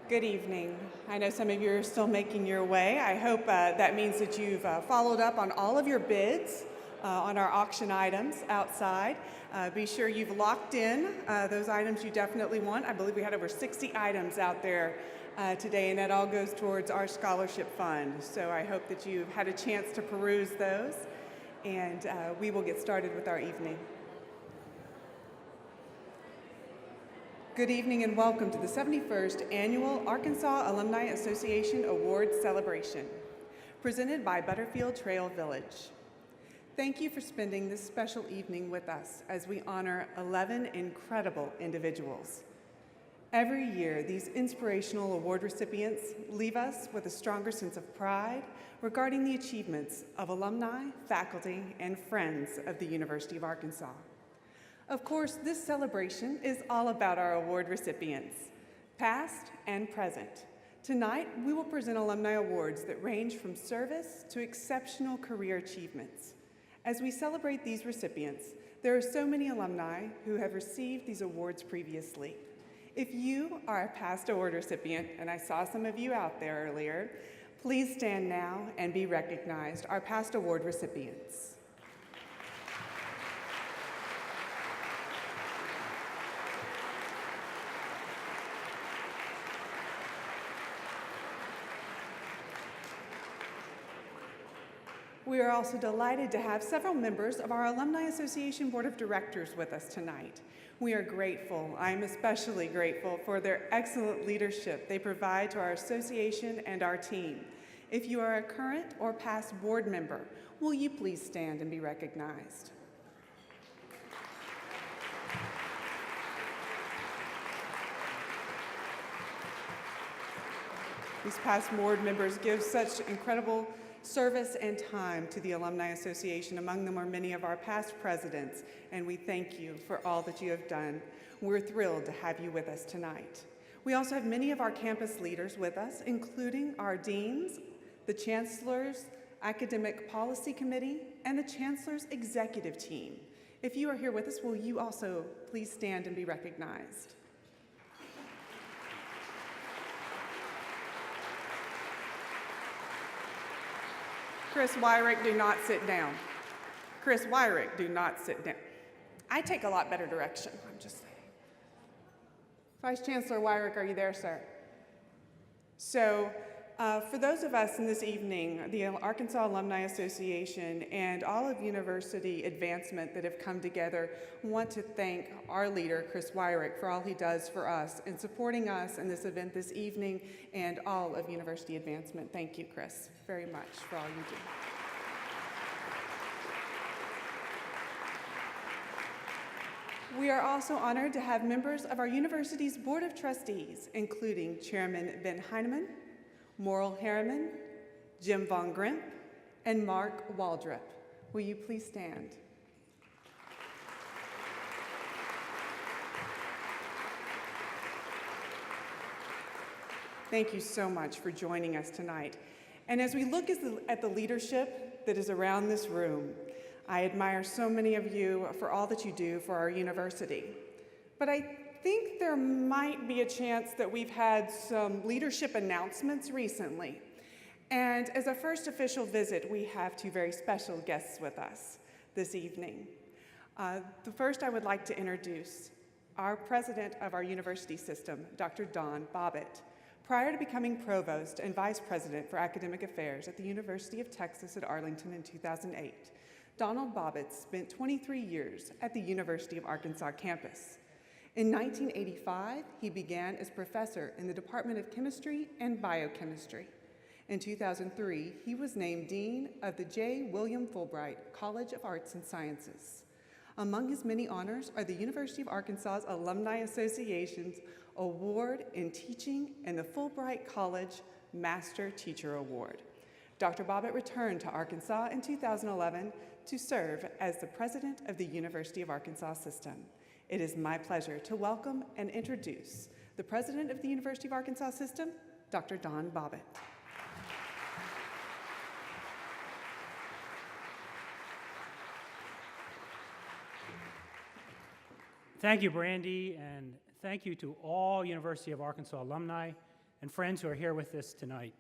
Good evening. I know some of you are still making your way. I hope that means that you've followed up on all of your bids on our auction items outside. Be sure you've locked in those items you definitely want. I believe we had over 60 items out there today, and that all goes towards our scholarship fund. So I hope that you've had a chance to peruse those, and we will get started with our evening. Good evening and welcome to the 71st Annual Arkansas Alumni Association Awards Celebration, presented by Butterfield Trail Village. Thank you for spending this special evening with us as we honor 11 incredible individuals. Every year, these inspirational award recipients leave us with a stronger sense of pride regarding the achievements of alumni, faculty, and friends of the University of Arkansas. Of course, this celebration is all about our award recipients, past and present. Tonight, we will present alumni awards that range from service to exceptional career achievements. As we celebrate these recipients, there are so many alumni who have received these awards previously. If you are a past award recipient, and I saw some of you out there earlier, please stand now and be recognized, our past award recipients. We are also delighted to have several members of our Alumni Association Board of Directors with us tonight. We are grateful, I am especially grateful for their excellent leadership they provide to our association and our team. If you are a current or past board member, will you please stand and be recognized? These past board members give such incredible service and time to the Alumni Association. Among them are many of our past presidents, and we thank you for all that you have done. We're thrilled to have you with us tonight. We also have many of our campus leaders with us, including our deans, the chancellor's academic policy committee, and the chancellor's executive team. If you are here with us, will you also please stand and be recognized? Chris Wyrick, do not sit down. Chris Wyrick, do not sit down. I take a lot better direction, I'm just saying. Vice Chancellor Wyrick, are you there, sir? So, for those of us in this evening, the Arkansas Alumni Association and all of university advancement that have come together want to thank our leader, Chris Wyrick, for all he does for us in supporting us in this event this evening and all of university advancement. Thank you, Chris, very much for all you do. We are also honored to have members of our university's Board of Trustees, including Chairman Ben Heineman, Morril Harriman, Jim Von Grimp, and Mark Waldrop. Will you please stand? Thank you so much for joining us tonight. And as we look at the leadership that is around this room, I admire so many of you for all that you do for our university. But I think there might be a chance that we've had some leadership announcements recently. And as a first official visit, we have two very special guests with us this evening. The first I would like to introduce our president of our university system, Dr. Don Bobbitt. Prior to becoming provost and vice president for academic affairs at the University of Texas at Arlington in 2008, Donald Bobbitt spent 23 years at the University of Arkansas campus. In 1985, he began as professor in the Department of Chemistry and Biochemistry. In 2003, he was named Dean of the J. William Fulbright College of Arts and Sciences. Among his many honors are the University of Arkansas Alumni Association's Award in Teaching and the Fulbright College Master Teacher Award. Dr. Bobbitt returned to Arkansas in 2011 to serve as the president of the University of Arkansas System. It is my pleasure to welcome and introduce the president of the University of Arkansas System, Dr. Don Bobbitt. Thank you, Brandy, and thank you to all University of Arkansas alumni and friends who are here with us tonight.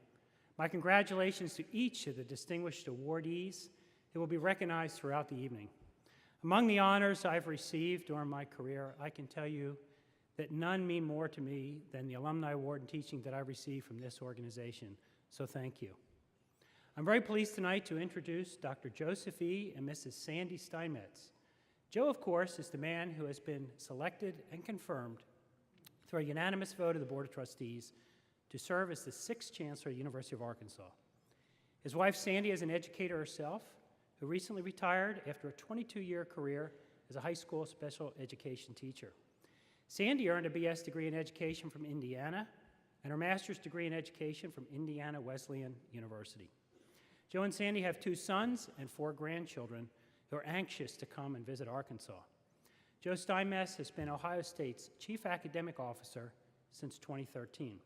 My congratulations to each of the distinguished awardees who will be recognized throughout the evening. Among the honors I've received during my career, I can tell you that none mean more to me than the Alumni Award in Teaching that I received from this organization, so thank you. I'm very pleased tonight to introduce Dr. Joseph E. and Mrs. Sandy Steinmetz. Joe, of course, is the man who has been selected and confirmed through a unanimous vote of the Board of Trustees to serve as the 6th Chancellor of the University of Arkansas. His wife, Sandy, is an educator herself who recently retired after a 22-year career as a high school special education teacher. Sandy earned a BS degree in education from Indiana and her master's degree in education from Indiana Wesleyan University. Joe and Sandy have 2 sons and 4 grandchildren who are anxious to come and visit Arkansas. Joe Steinmetz has been Ohio State's Chief Academic Officer since 2013.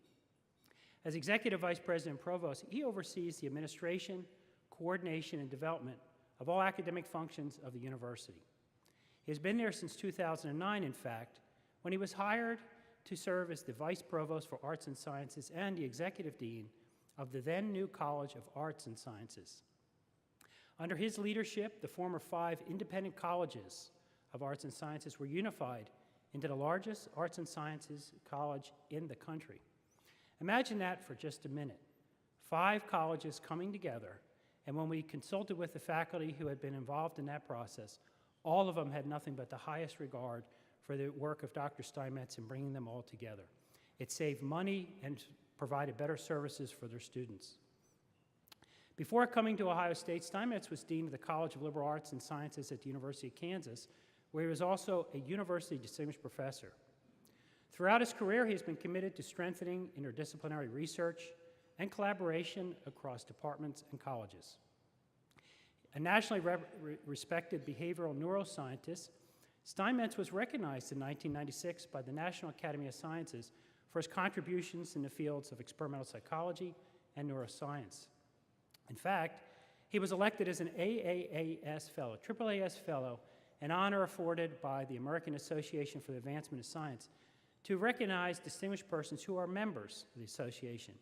As Executive Vice President and Provost, he oversees the administration, coordination, and development of all academic functions of the university. He has been there since 2009, in fact, when he was hired to serve as the Vice Provost for Arts and Sciences and the Executive Dean of the then new College of Arts and Sciences. Under his leadership, the former 5 independent colleges of arts and sciences were unified into the largest arts and sciences college in the country. Imagine that for just a minute. 5 colleges coming together, and when we consulted with the faculty who had been involved in that process, all of them had nothing but the highest regard for the work of Dr. Steinmetz in bringing them all together. It saved money and provided better services for their students. Before coming to Ohio State, Steinmetz was Dean of the College of Liberal Arts and Sciences at the University of Kansas, where he was also a University Distinguished Professor. Throughout his career, he has been committed to strengthening interdisciplinary research and collaboration across departments and colleges. A nationally respected behavioral neuroscientist, Steinmetz was recognized in 1996 by the National Academy of Sciences for his contributions in the fields of experimental psychology and neuroscience. In fact, he was elected as an AAAS Fellow, AAAS Fellow, an honor afforded by the American Association for the Advancement of Science to recognize distinguished persons who are members of the association.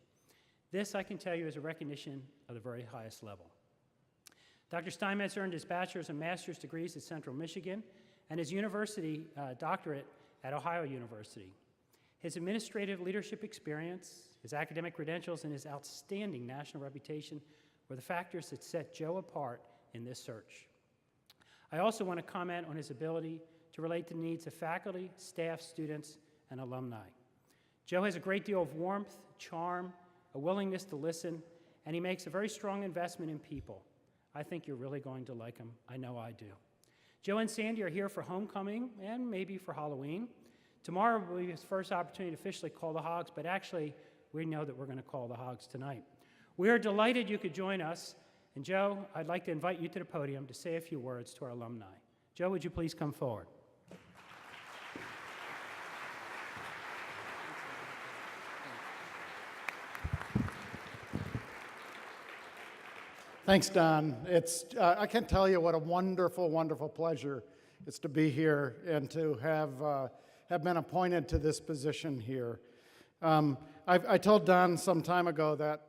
This, I can tell you, is a recognition of the very highest level. Dr. Steinmetz earned his bachelor's and master's degrees at Central Michigan and his university doctorate at Ohio University. His administrative leadership experience, his academic credentials, and his outstanding national reputation were the factors that set Joe apart in this search. I also want to comment on his ability to relate to the needs of faculty, staff, students, and alumni. Joe has a great deal of warmth, charm, a willingness to listen, and he makes a very strong investment in people. I think you're really going to like him. I know I do. Joe and Sandy are here for homecoming and maybe for Halloween. Tomorrow will be his first opportunity to officially call the Hogs, but actually, we know that we're going to call the Hogs tonight. We are delighted you could join us. And Joe, I'd like to invite you to the podium to say a few words to our alumni. Joe, would you please come forward? Thanks, Don. I can't tell you what a wonderful, wonderful pleasure it's to be here and to have been appointed to this position here. I told Don some time ago that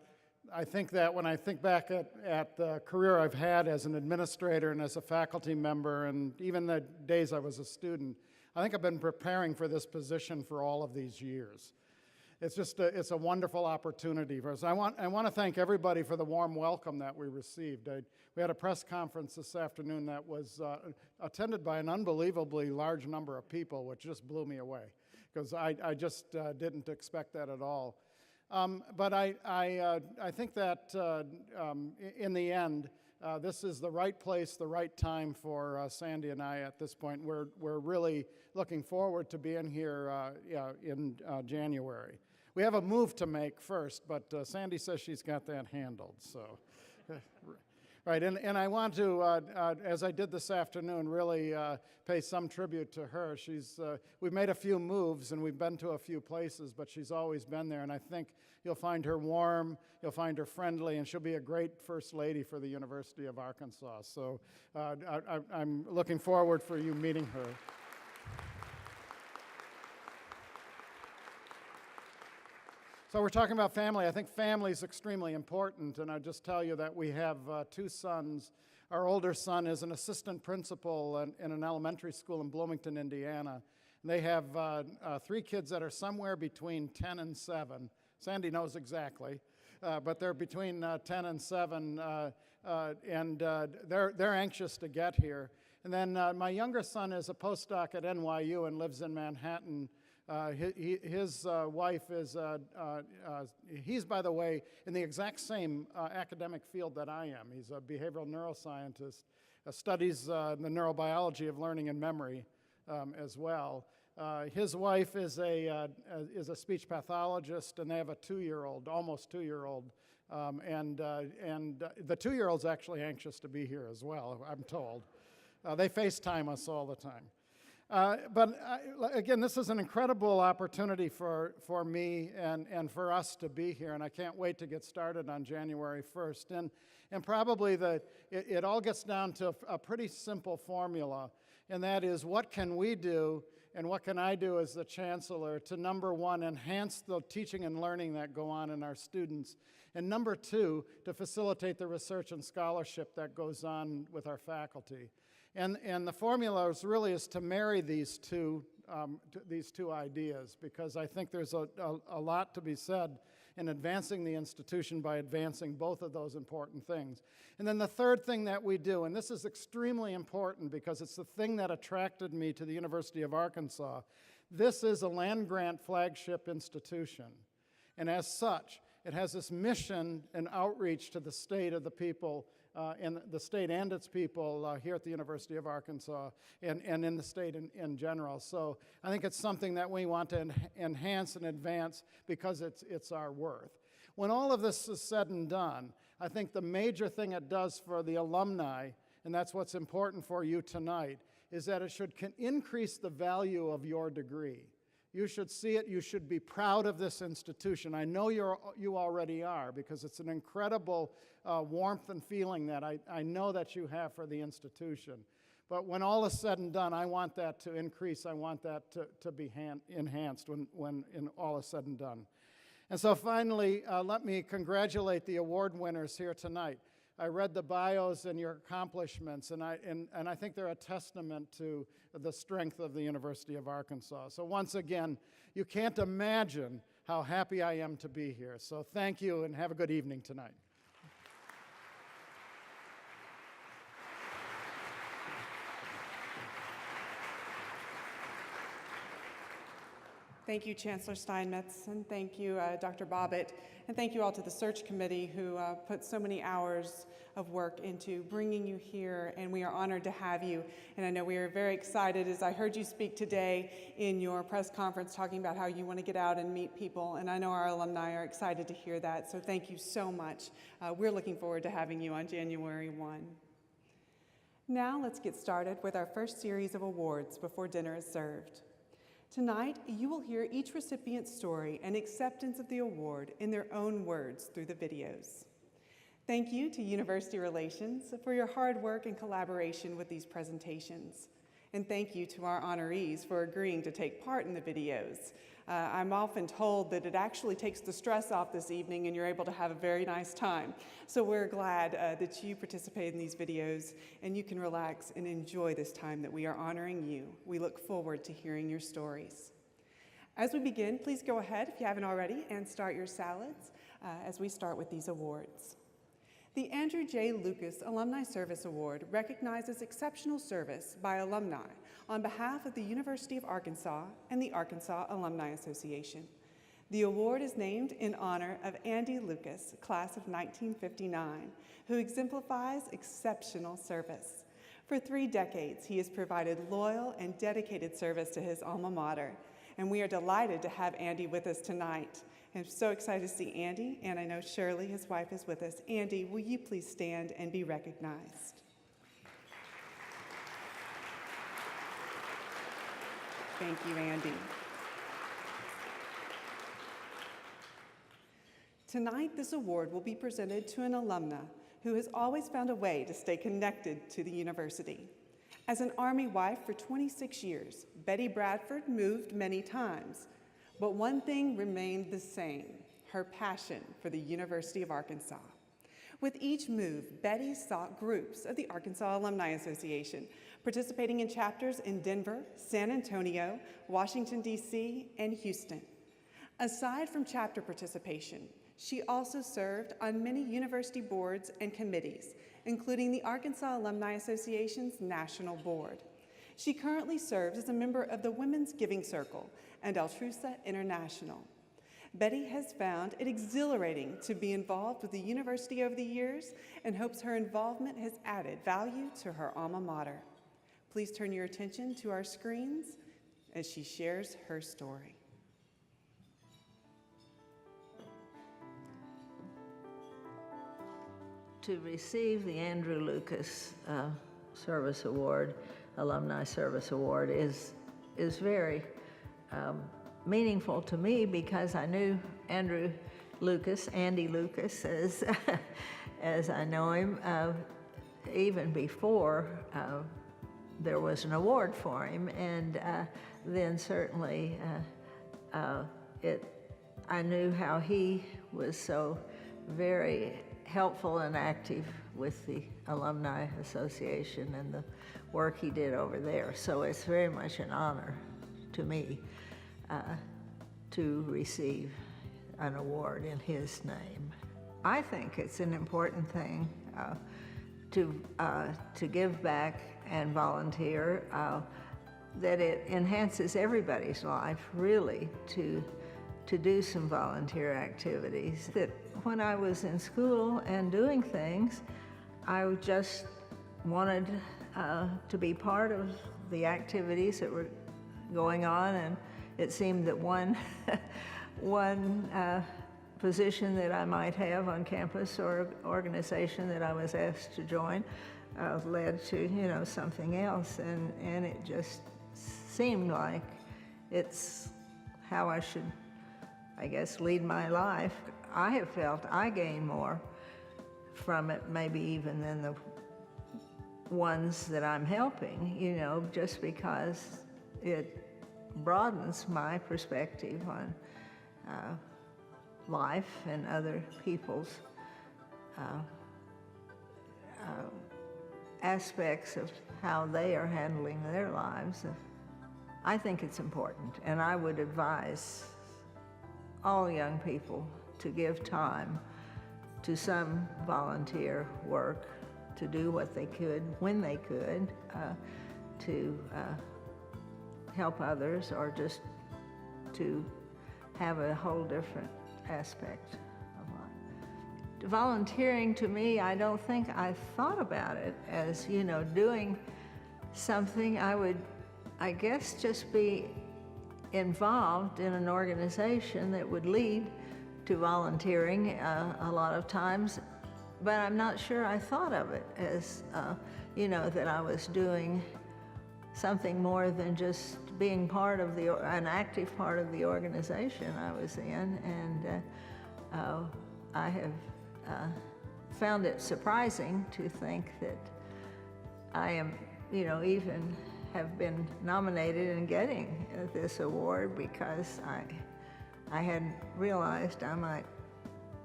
I think that when I think back at the career I've had as an administrator and as a faculty member and even the days I was a student, I think I've been preparing for this position for all of these years. It's a wonderful opportunity for us. I want to thank everybody for the warm welcome that we received. We had a press conference this afternoon that was attended by an unbelievably large number of people, which just blew me away because I just didn't expect that at all. But I think that in the end, this is the right place, the right time for Sandy and I at this point. We're really looking forward to being here in January. We have a move to make first, but Sandy says she's got that handled. So, right, and I want to, as I did this afternoon, really pay some tribute to her. We've made a few moves and we've been to a few places, but she's always been there, and I think you'll find her warm, you'll find her friendly, and she'll be a great First Lady for the University of Arkansas. So I'm looking forward for you meeting her. So we're talking about family. I think family is extremely important, and I'll just tell you that we have 2 sons. Our older son is an assistant principal in an elementary school in Bloomington, Indiana. They have 3 kids that are somewhere between 10 and 7. Sandy knows exactly, but they're between 10 and 7, and they're anxious to get here. And then my younger son is a postdoc at NYU and lives in Manhattan. His wife is, he's, by the way, in the exact same academic field that I am. He's a behavioral neuroscientist, studies the neurobiology of learning and memory as well. His wife is a speech pathologist, and they have a 2-year-old, almost 2-year-old. And the 2-year-old's actually anxious to be here as well, I'm told. They FaceTime us all the time. Again, this is an incredible opportunity for me and for us to be here, and I can't wait to get started on January 1st. And probably it all gets down to a pretty simple formula, and that is, what can we do and what can I do as the chancellor to, number 1, enhance the teaching and learning that go on in our students, and number 2, to facilitate the research and scholarship that goes on with our faculty. And the formula is to marry these two ideas, because I think there's a lot to be said in advancing the institution by advancing both of those important things. And then the third thing that we do, and this is extremely important because it's the thing that attracted me to the University of Arkansas, this is a land-grant flagship institution. And as such, it has this mission and outreach to the state of the people, and the state and its people here at the University of Arkansas and in the state in general. So I think it's something that we want to enhance and advance because it's our worth. When all of this is said and done, I think the major thing it does for the alumni, and that's what's important for you tonight, is that it should increase the value of your degree. You should see it. You should be proud of this institution. I know you already are, because it's an incredible warmth and feeling that I know that you have for the institution. But when all is said and done, I want that to increase. I want that to be enhanced when all is said and done. And so finally, let me congratulate the award winners here tonight. I read the bios and your accomplishments, and I think they're a testament to the strength of the University of Arkansas. So once again, you can't imagine how happy I am to be here. So thank you, and have a good evening tonight. Thank you, Chancellor Steinmetz, and thank you, Dr. Bobbitt, and thank you all to the search committee who put so many hours of work into bringing you here, and we are honored to have you. And I know we are very excited, as I heard you speak today in your press conference talking about how you want to get out and meet people, and I know our alumni are excited to hear that, so thank you so much. We're looking forward to having you on January 1. Now let's get started with our first series of awards before dinner is served. Tonight, you will hear each recipient's story and acceptance of the award in their own words through the videos. Thank you to University Relations for your hard work and collaboration with these presentations. And thank you to our honorees for agreeing to take part in the videos. I'm often told that it actually takes the stress off this evening and you're able to have a very nice time. So we're glad that you participated in these videos and you can relax and enjoy this time that we are honoring you. We look forward to hearing your stories. As we begin, please go ahead, if you haven't already, and start your salads as we start with these awards. The Andrew J. Lucas Alumni Service Award recognizes exceptional service by alumni on behalf of the University of Arkansas and the Arkansas Alumni Association. The award is named in honor of Andy Lucas, class of 1959, who exemplifies exceptional service. For 3 decades, he has provided loyal and dedicated service to his alma mater, and we are delighted to have Andy with us tonight. I'm so excited to see Andy, and I know Shirley, his wife, is with us. Andy, will you please stand and be recognized? Thank you, Andy. Tonight, this award will be presented to an alumna who has always found a way to stay connected to the university. As an Army wife for 26 years, Betty Bradford moved many times, but one thing remained the same: her passion for the University of Arkansas. With each move, Betty sought groups of the Arkansas Alumni Association, participating in chapters in Denver, San Antonio, Washington, D.C., and Houston. Aside from chapter participation, she also served on many university boards and committees, including the Arkansas Alumni Association's National Board. She currently serves as a member of the Women's Giving Circle and Altrusa International. Betty has found it exhilarating to be involved with the university over the years and hopes her involvement has added value to her alma mater. Please turn your attention to our screens as she shares her story. To receive the Andrew Lucas Service Award, Alumni Service Award, is very meaningful to me because I knew Andrew Lucas, Andy Lucas, as I know him, even before there was an award for him, and then certainly I knew how he was so very helpful and active with the Alumni Association and the work he did over there. So it's very much an honor to me to receive an award in his name. I think it's an important thing to give back and volunteer, that it enhances everybody's life, really, to do some volunteer activities. That when I was in school and doing things, I just wanted to be part of the activities that were going on, and it seemed that one position that I might have on campus or organization that I was asked to join led to, something else, and it just seemed like it's how I should, I guess, lead my life. I have felt I gain more from it, maybe even than the ones that I'm helping, just because it broadens my perspective on life and other people's aspects of how they are handling their lives. I think it's important, and I would advise all young people to give time to some volunteer work, to do what they could when they could, to help others, or just to have a whole different aspect of life. Volunteering, to me, I don't think I thought about it as, doing something. I would, I guess, just be involved in an organization that would lead to volunteering a lot of times, but I'm not sure I thought of it as, that I was doing something more than just being part of an active part of the organization I was in, and I have found it surprising to think that I am, even have been nominated and getting this award, because I hadn't realized I might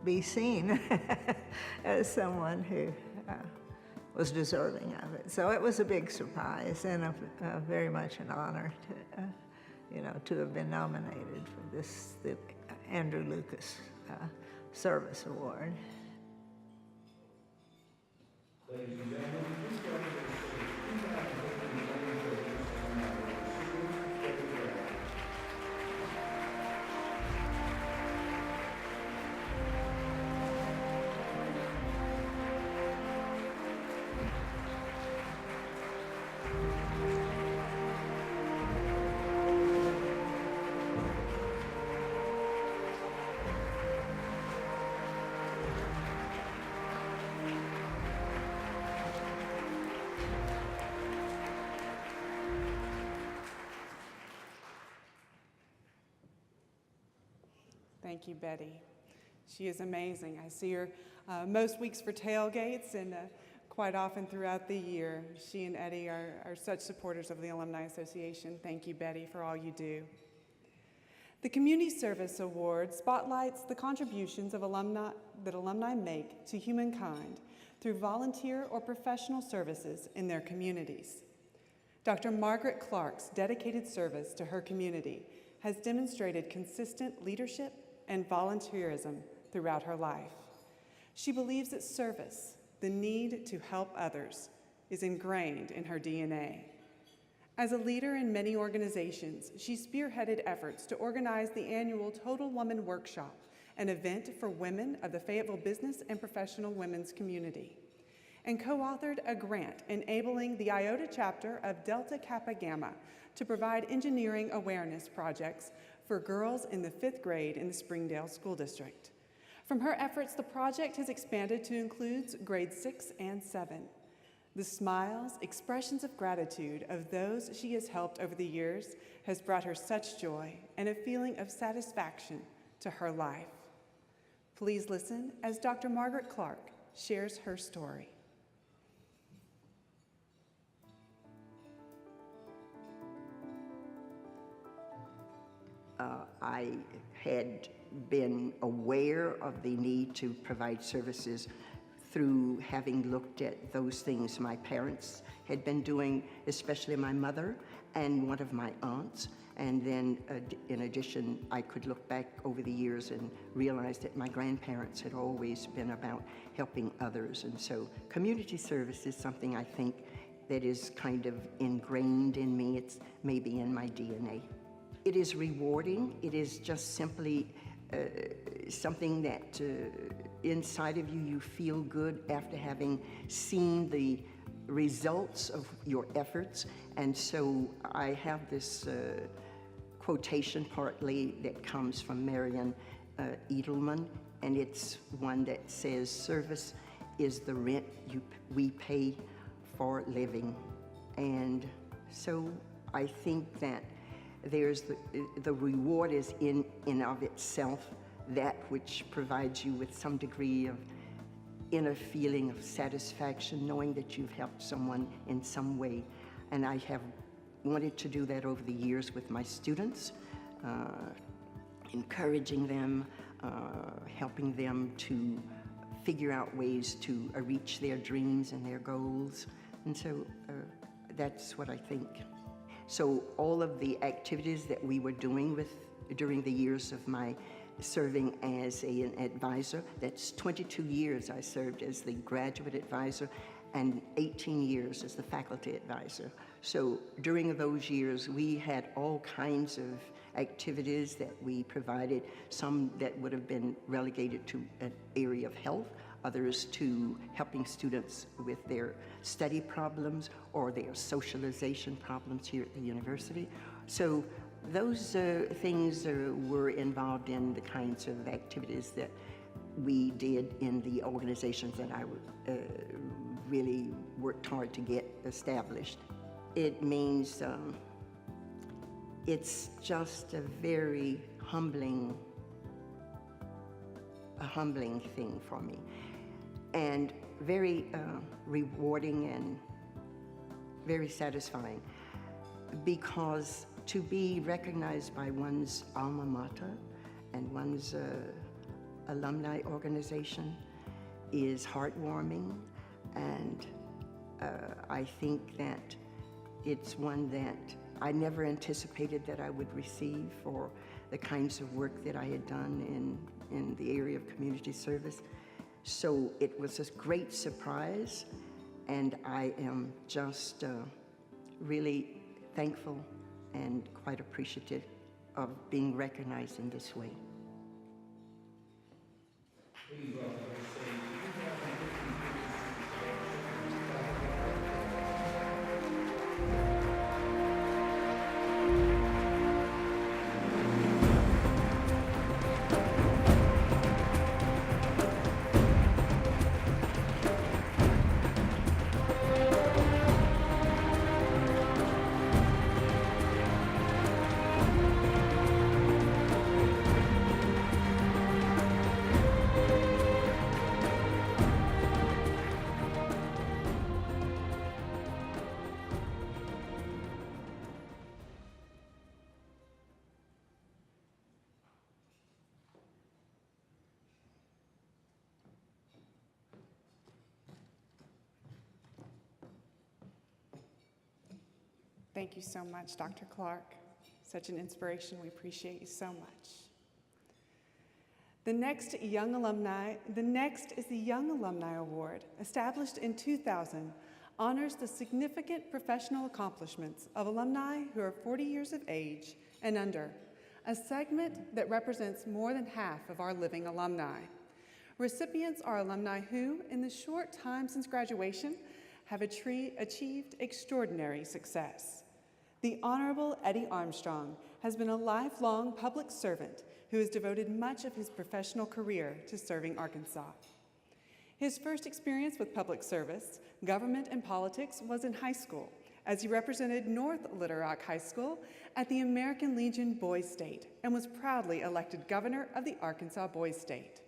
be seen as someone who was deserving of it. So it was a big surprise and very much an honor to have been nominated for the Andrew Lucas Service Award. Ladies and gentlemen, please welcome to the stage 2015 Thank you, Betty. She is amazing. I see her most weeks for tailgates and quite often throughout the year. She and Eddie are such supporters of the Alumni Association. Thank you, Betty, for all you do. The Community Service Award spotlights the contributions of that alumni make to humankind through volunteer or professional services in their communities. Dr. Margaret Clark's dedicated service to her community has demonstrated consistent leadership and volunteerism throughout her life. She believes that service, the need to help others, is ingrained in her DNA. As a leader in many organizations, she spearheaded efforts to organize the annual Total Woman Workshop, an event for women of the Fayetteville business and professional women's community, and co-authored a grant enabling the Iota chapter of Delta Kappa Gamma to provide engineering awareness projects for girls in the 5th grade in the Springdale School District. From her efforts, the project has expanded to include grades 6 and 7. The smiles, expressions of gratitude of those she has helped over the years has brought her such joy and a feeling of satisfaction to her life. Please listen as Dr. Margaret Clark shares her story. I had been aware of the need to provide services through having looked at those things my parents had been doing, especially my mother and one of my aunts. And then in addition, I could look back over the years and realize that my grandparents had always been about helping others. And so community service is something I think that is kind of ingrained in me. It's maybe in my DNA. It is rewarding. It is just simply something that inside of you, you feel good after having seen the results of your efforts. And so I have this quotation partly that comes from Marion Edelman, and it's one that says, "Service is the rent we pay for living." And so I think that there's the reward is in of itself that which provides you with some degree of inner feeling of satisfaction, knowing that you've helped someone in some way. And I have wanted to do that over the years with my students, encouraging them, helping them to figure out ways to reach their dreams and their goals. And so that's what I think. So all of the activities that we were doing during the years of my serving as an advisor, that's 22 years I served as the graduate advisor and 18 years as the faculty advisor. So during those years, we had all kinds of activities that we provided, some that would have been relegated to an area of health, others to helping students with their study problems or their socialization problems here at the university. So those things were involved in the kinds of activities that we did in the organizations that I really worked hard to get established. It means it's just a very humbling thing for me, and very rewarding and very satisfying, because to be recognized by one's alma mater and one's alumni organization is heartwarming, and I think that it's one that I never anticipated that I would receive for the kinds of work that I had done in the area of community service. So it was a great surprise, and I am just really thankful and quite appreciative of being recognized in this way. Please welcome to the stage. Thank you so much, Dr. Clark. Such an inspiration. We appreciate you so much. The next is the Young Alumni Award, established in 2000, honors the significant professional accomplishments of alumni who are 40 years of age and under, a segment that represents more than half of our living alumni. Recipients are alumni who, in the short time since graduation, have achieved extraordinary success. The Honorable Eddie Armstrong has been a lifelong public servant who has devoted much of his professional career to serving Arkansas. His first experience with public service, government, and politics was in high school, as he represented North Little Rock High School at the American Legion Boys State and was proudly elected governor of the Arkansas Boys State.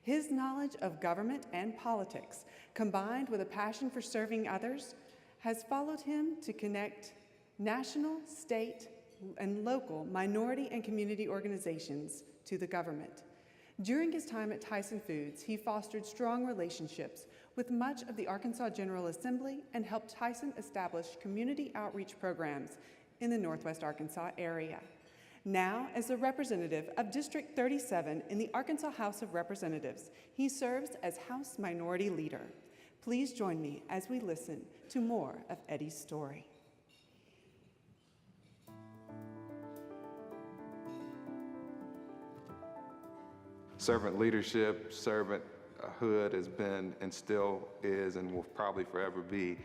His knowledge of government and politics, combined with a passion for serving others, has followed him to connect national, state, and local minority and community organizations to the government. During his time at Tyson Foods, he fostered strong relationships with much of the Arkansas General Assembly and helped Tyson establish community outreach programs in the Northwest Arkansas area. Now, as a representative of District 37 in the Arkansas House of Representatives, he serves as House Minority Leader. Please join me as we listen to more of Eddie's story. Servant leadership, servanthood has been and still is and will probably forever be,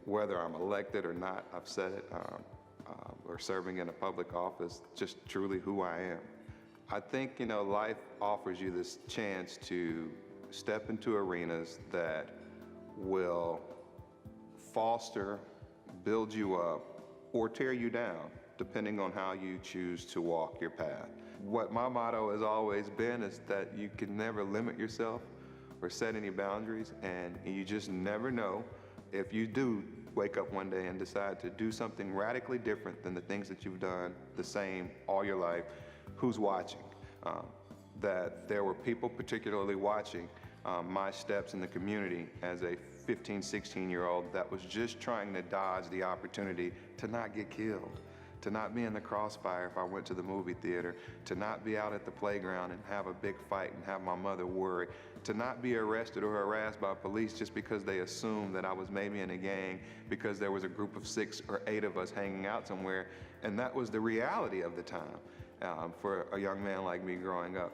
whether I'm elected or not, I've said it, or serving in a public office, just truly who I am. I think, life offers you this chance to step into arenas that will foster, build you up, or tear you down, depending on how you choose to walk your path. What my motto has always been is that you can never limit yourself or set any boundaries, and you just never know if you do wake up one day and decide to do something radically different than the things that you've done the same all your life, who's watching. That there were people particularly watching my steps in the community as a 15, 16-year-old that was just trying to dodge the opportunity to not get killed, to not be in the crossfire if I went to the movie theater, to not be out at the playground and have a big fight and have my mother worry, to not be arrested or harassed by police just because they assumed that I was maybe in a gang because there was a group of 6 or 8 of us hanging out somewhere. And that was the reality of the time for a young man like me growing up.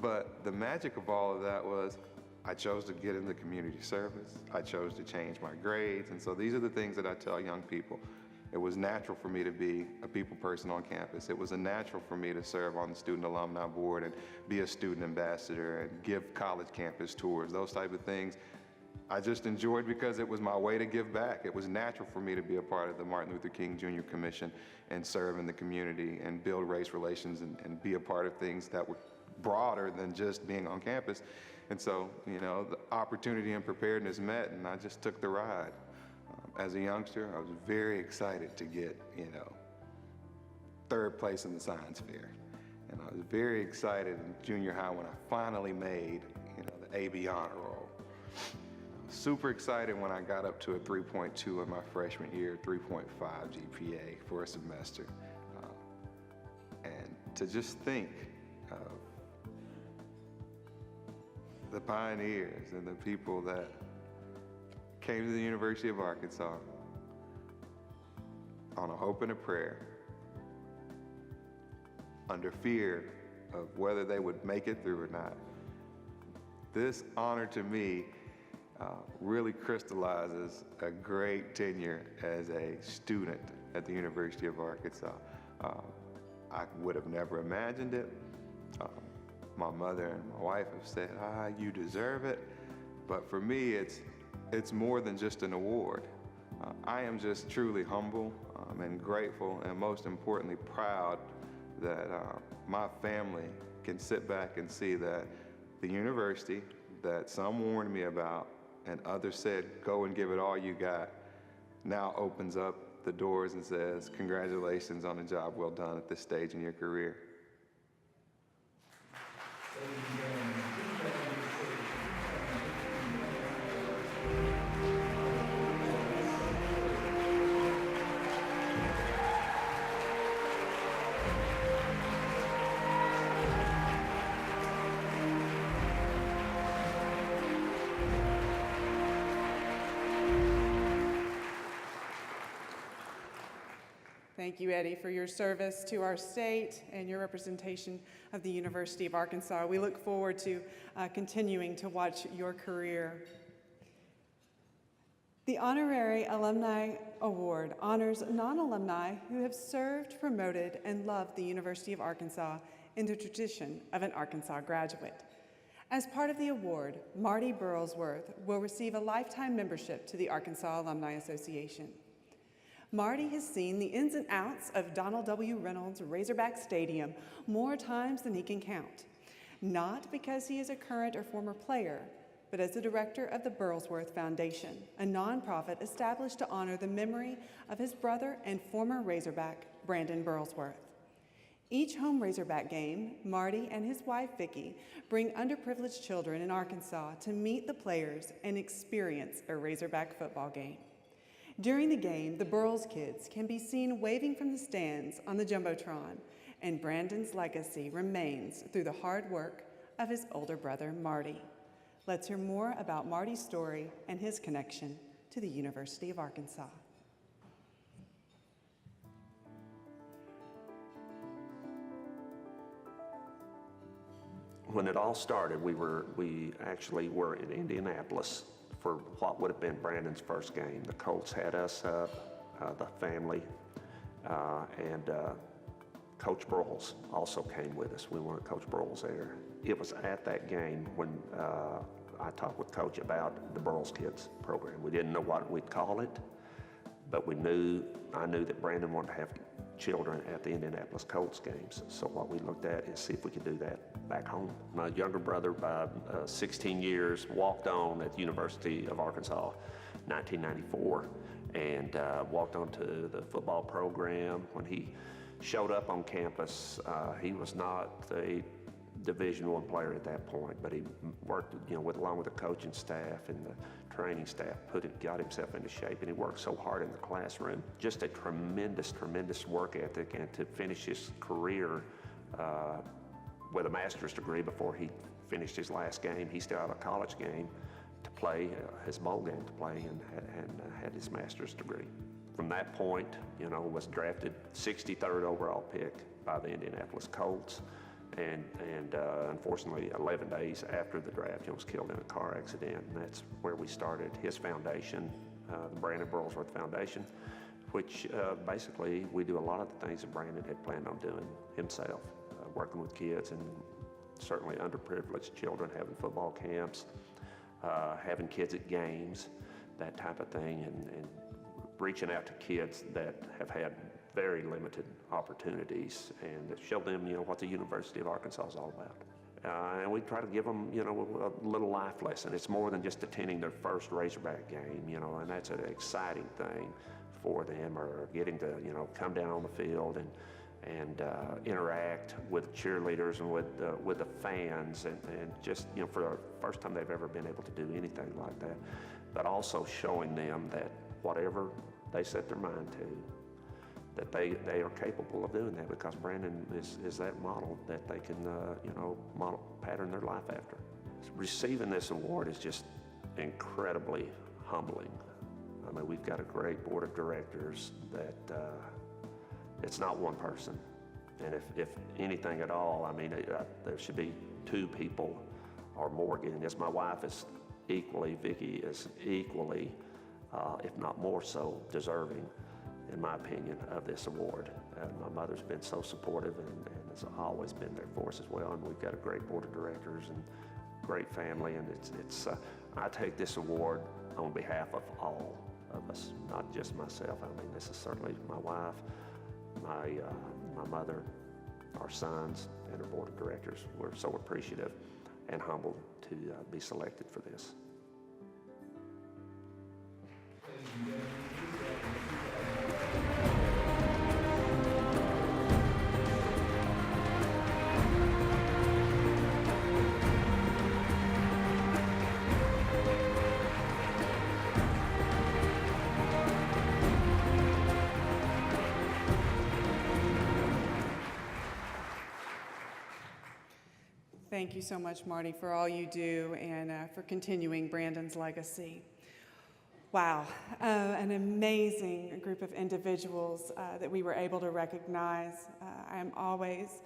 But the magic of all of that was I chose to get into community service. I chose to change my grades. And so these are the things that I tell young people. It was natural for me to be a people person on campus. It was natural for me to serve on the Student Alumni Board and be a student ambassador and give college campus tours, those type of things. I just enjoyed because it was my way to give back. It was natural for me to be a part of the Martin Luther King Jr. Commission and serve in the community and build race relations and be a part of things that were broader than just being on campus. And so, the opportunity and preparedness met, and I just took the ride. As a youngster, I was very excited to get, 3rd place in the science fair. And I was very excited in junior high when I finally made, the AB honor roll. I was super excited when I got up to a 3.2 in my freshman year, 3.5 GPA for a semester. And to just think of the pioneers and the people that came to the University of Arkansas on a hope and a prayer, under fear of whether they would make it through or not. This honor to me really crystallizes a great tenure as a student at the University of Arkansas. I would have never imagined it. My mother and my wife have said, you deserve it. But for me, it's more than just an award. I am just truly humble and grateful, and most importantly, proud that my family can sit back and see that the university that some warned me about and others said, go and give it all you got, now opens up the doors and says, congratulations on a job well done at this stage in your career. Thank you, Eddie, for your service to our state and your representation of the University of Arkansas. We look forward to continuing to watch your career. The Honorary Alumni Award honors non-alumni who have served, promoted, and loved the University of Arkansas in the tradition of an Arkansas graduate. As part of the award, Marty Burlsworth will receive a lifetime membership to the Arkansas Alumni Association. Marty has seen the ins and outs of Donald W. Reynolds Razorback Stadium more times than he can count, not because he is a current or former player, but as the director of the Burlsworth Foundation, a nonprofit established to honor the memory of his brother and former Razorback, Brandon Burlsworth. Each home Razorback game, Marty and his wife, Vicki, bring underprivileged children in Arkansas to meet the players and experience a Razorback football game. During the game, the Burls kids can be seen waving from the stands on the Jumbotron, and Brandon's legacy remains through the hard work of his older brother, Marty. Let's hear more about Marty's story and his connection to the University of Arkansas. When it all started, we actually were in Indianapolis for what would have been Brandon's first game. The Colts had us up, the family, and Coach Broyles also came with us. We wanted Coach Broyles there. It was at that game when I talked with Coach about the Burls Kids program. We didn't know what we'd call it, but I knew that Brandon wanted to have children at the Indianapolis Colts games. So what we looked at is see if we could do that back home. My younger brother, by 16 years, walked on at the University of Arkansas, 1994, and walked on to the football program. When he showed up on campus, he was not a Division I player at that point, but he worked, along with the coaching staff and the training staff, got himself into shape, and he worked so hard in the classroom. Just a tremendous, tremendous work ethic, and to finish his career with a master's degree before he finished his last game. He still had a college game to play, his bowl game to play, and had his master's degree. From that point, was drafted 63rd overall pick by the Indianapolis Colts. And unfortunately, 11 days after the draft, he was killed in a car accident, and that's where we started his foundation, the Brandon Burlsworth Foundation, which basically we do a lot of the things that Brandon had planned on doing himself, working with kids and certainly underprivileged children, having football camps, having kids at games, that type of thing, and reaching out to kids that have had very limited opportunities and show them, what the University of Arkansas is all about. And we try to give them, a little life lesson. It's more than just attending their first Razorback game, and that's an exciting thing for them, or getting to, come down on the field and interact with cheerleaders and with the fans, and just, for the first time they've ever been able to do anything like that, but also showing them that whatever they set their mind to, that they are capable of doing that, because Brandon is that model that they can, pattern their life after. Receiving this award is just incredibly humbling. I mean, we've got a great board of directors that it's not one person. And if anything at all, I mean, there should be two people or more getting this. My wife is equally, Vicki is equally, if not more so, deserving, in my opinion, of this award. My mother's been so supportive and has always been there for us as well. And we've got a great board of directors and great family. And I take this award on behalf of all of us, not just myself. I mean, this is certainly my wife, my mother, our sons, and our board of directors. We're so appreciative and humbled to be selected for this. Thank you so much, Marty, for all you do and for continuing Brandon's legacy. Wow, an amazing group of individuals that we were able to recognize. I am always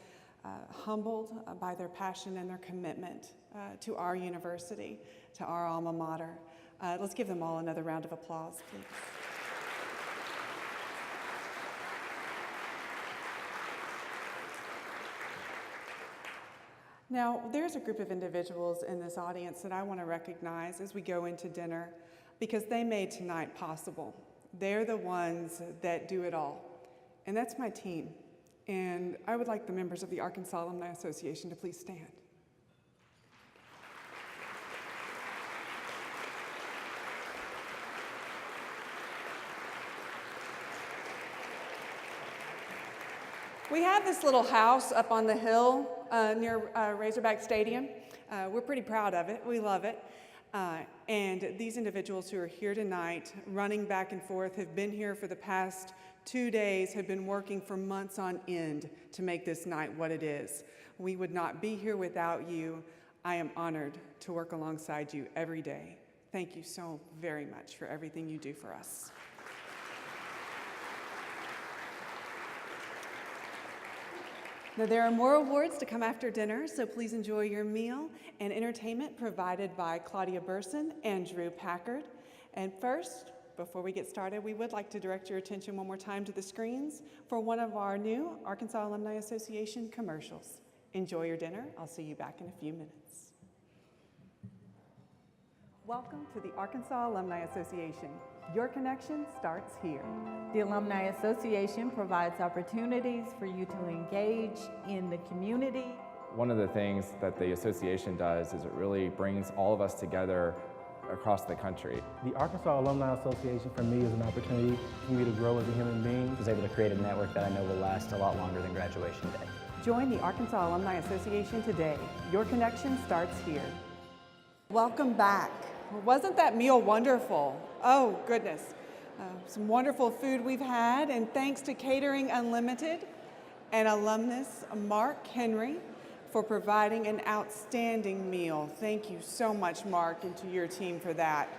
humbled by their passion and their commitment to our university, to our alma mater. Let's give them all another round of applause, please. Now, there's a group of individuals in this audience that I want to recognize as we go into dinner because they made tonight possible. They're the ones that do it all, and that's my team. And I would like the members of the Arkansas Alumni Association to please stand. We have this little house up on the hill near Razorback Stadium. We're pretty proud of it. We love it. And these individuals who are here tonight, running back and forth, have been here for the past 2 days, have been working for months on end to make this night what it is. We would not be here without you. I am honored to work alongside you every day. Thank you so very much for everything you do for us. Now, there are more awards to come after dinner, so please enjoy your meal and entertainment provided by Claudia Burson and Drew Packard. And first, before we get started, we would like to direct your attention one more time to the screens for one of our new Arkansas Alumni Association commercials. Enjoy your dinner. I'll see you back in a few minutes. Welcome to the Arkansas Alumni Association. Your connection starts here. The Alumni Association provides opportunities for you to engage in the community. One of the things that the association does is it really brings all of us together across the country. The Arkansas Alumni Association for me is an opportunity for me to grow as a human being. I was able to create a network that I know will last a lot longer than graduation day. Join the Arkansas Alumni Association today. Your connection starts here. Welcome back. Wasn't that meal wonderful? Oh, goodness. Some wonderful food we've had, and thanks to Catering Unlimited and alumnus Mark Henry for providing an outstanding meal. Thank you so much, Mark, and to your team for that.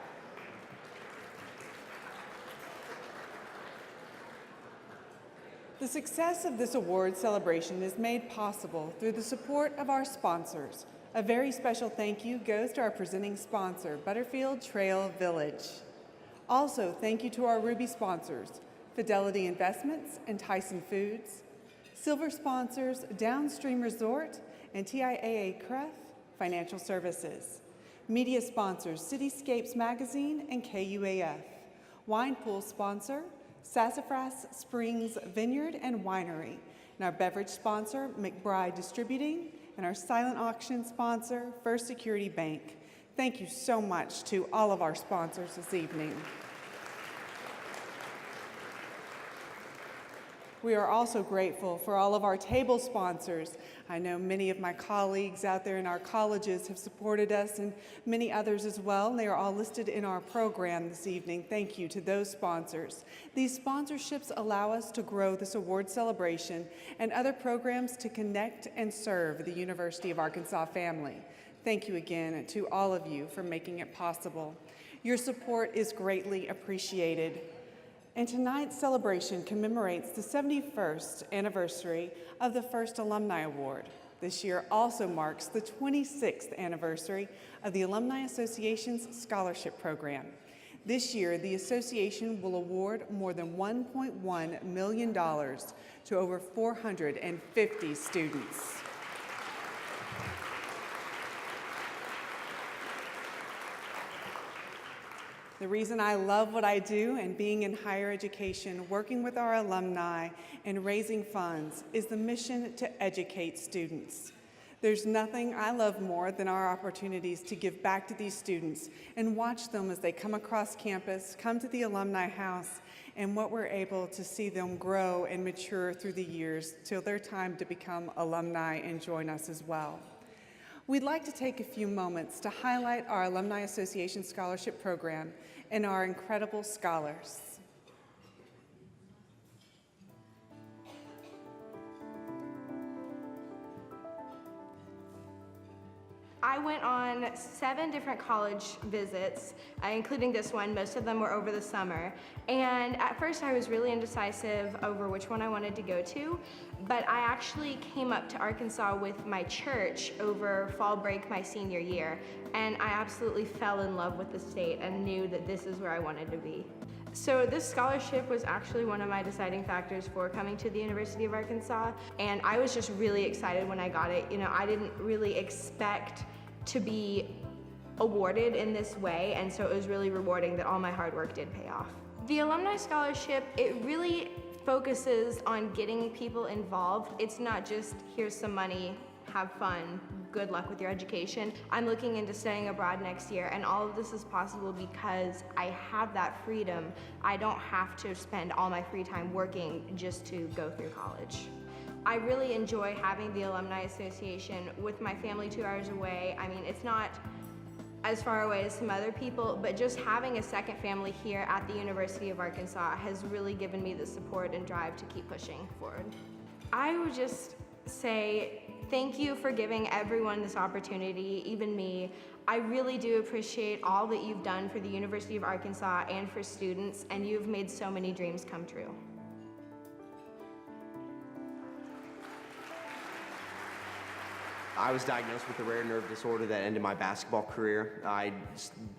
The success of this award celebration is made possible through the support of our sponsors. A very special thank you goes to our presenting sponsor, Butterfield Trail Village. Also, thank you to our Ruby sponsors, Fidelity Investments and Tyson Foods, silver sponsors, Downstream Resort and TIAA Cref Financial Services, media sponsors, Cityscapes Magazine and KUAF, wine pool sponsor, Sassafras Springs Vineyard and Winery, and our beverage sponsor, McBride Distributing, and our silent auction sponsor, First Security Bank. Thank you so much to all of our sponsors this evening. We are also grateful for all of our table sponsors. I know many of my colleagues out there in our colleges have supported us and many others as well. They are all listed in our program this evening. Thank you to those sponsors. These sponsorships allow us to grow this award celebration and other programs to connect and serve the University of Arkansas family. Thank you again to all of you for making it possible. Your support is greatly appreciated. And tonight's celebration commemorates the 71st anniversary of the first Alumni Award. This year also marks the 26th anniversary of the Alumni Association's scholarship program. This year, the association will award more than $1.1 million to over 450 students. The reason I love what I do and being in higher education, working with our alumni and raising funds is the mission to educate students. There's nothing I love more than our opportunities to give back to these students and watch them as they come across campus, come to the Alumni House, and what we're able to see them grow and mature through the years till their time to become alumni and join us as well. We'd like to take a few moments to highlight our Alumni Association Scholarship Program and our incredible scholars. I went on 7 different college visits, including this one. Most of them were over the summer. And at first I was really indecisive over which one I wanted to go to, but I actually came up to Arkansas with my church over fall break my senior year, and I absolutely fell in love with the state and knew that this is where I wanted to be. So this scholarship was actually one of my deciding factors for coming to the University of Arkansas, and I was just really excited when I got it. You know, I didn't really expect to be awarded in this way, and so it was really rewarding that all my hard work did pay off. The Alumni Scholarship, it really focuses on getting people involved. It's not just, here's some money, have fun, good luck with your education. I'm looking into studying abroad next year, and all of this is possible because I have that freedom. I don't have to spend all my free time working just to go through college. I really enjoy having the Alumni Association with my family 2 hours away. I mean, it's not as far away as some other people, but just having a second family here at the University of Arkansas has really given me the support and drive to keep pushing forward. I would just say thank you for giving everyone this opportunity, even me. I really do appreciate all that you've done for the University of Arkansas and for students, and you've made so many dreams come true. I was diagnosed with a rare nerve disorder that ended my basketball career. I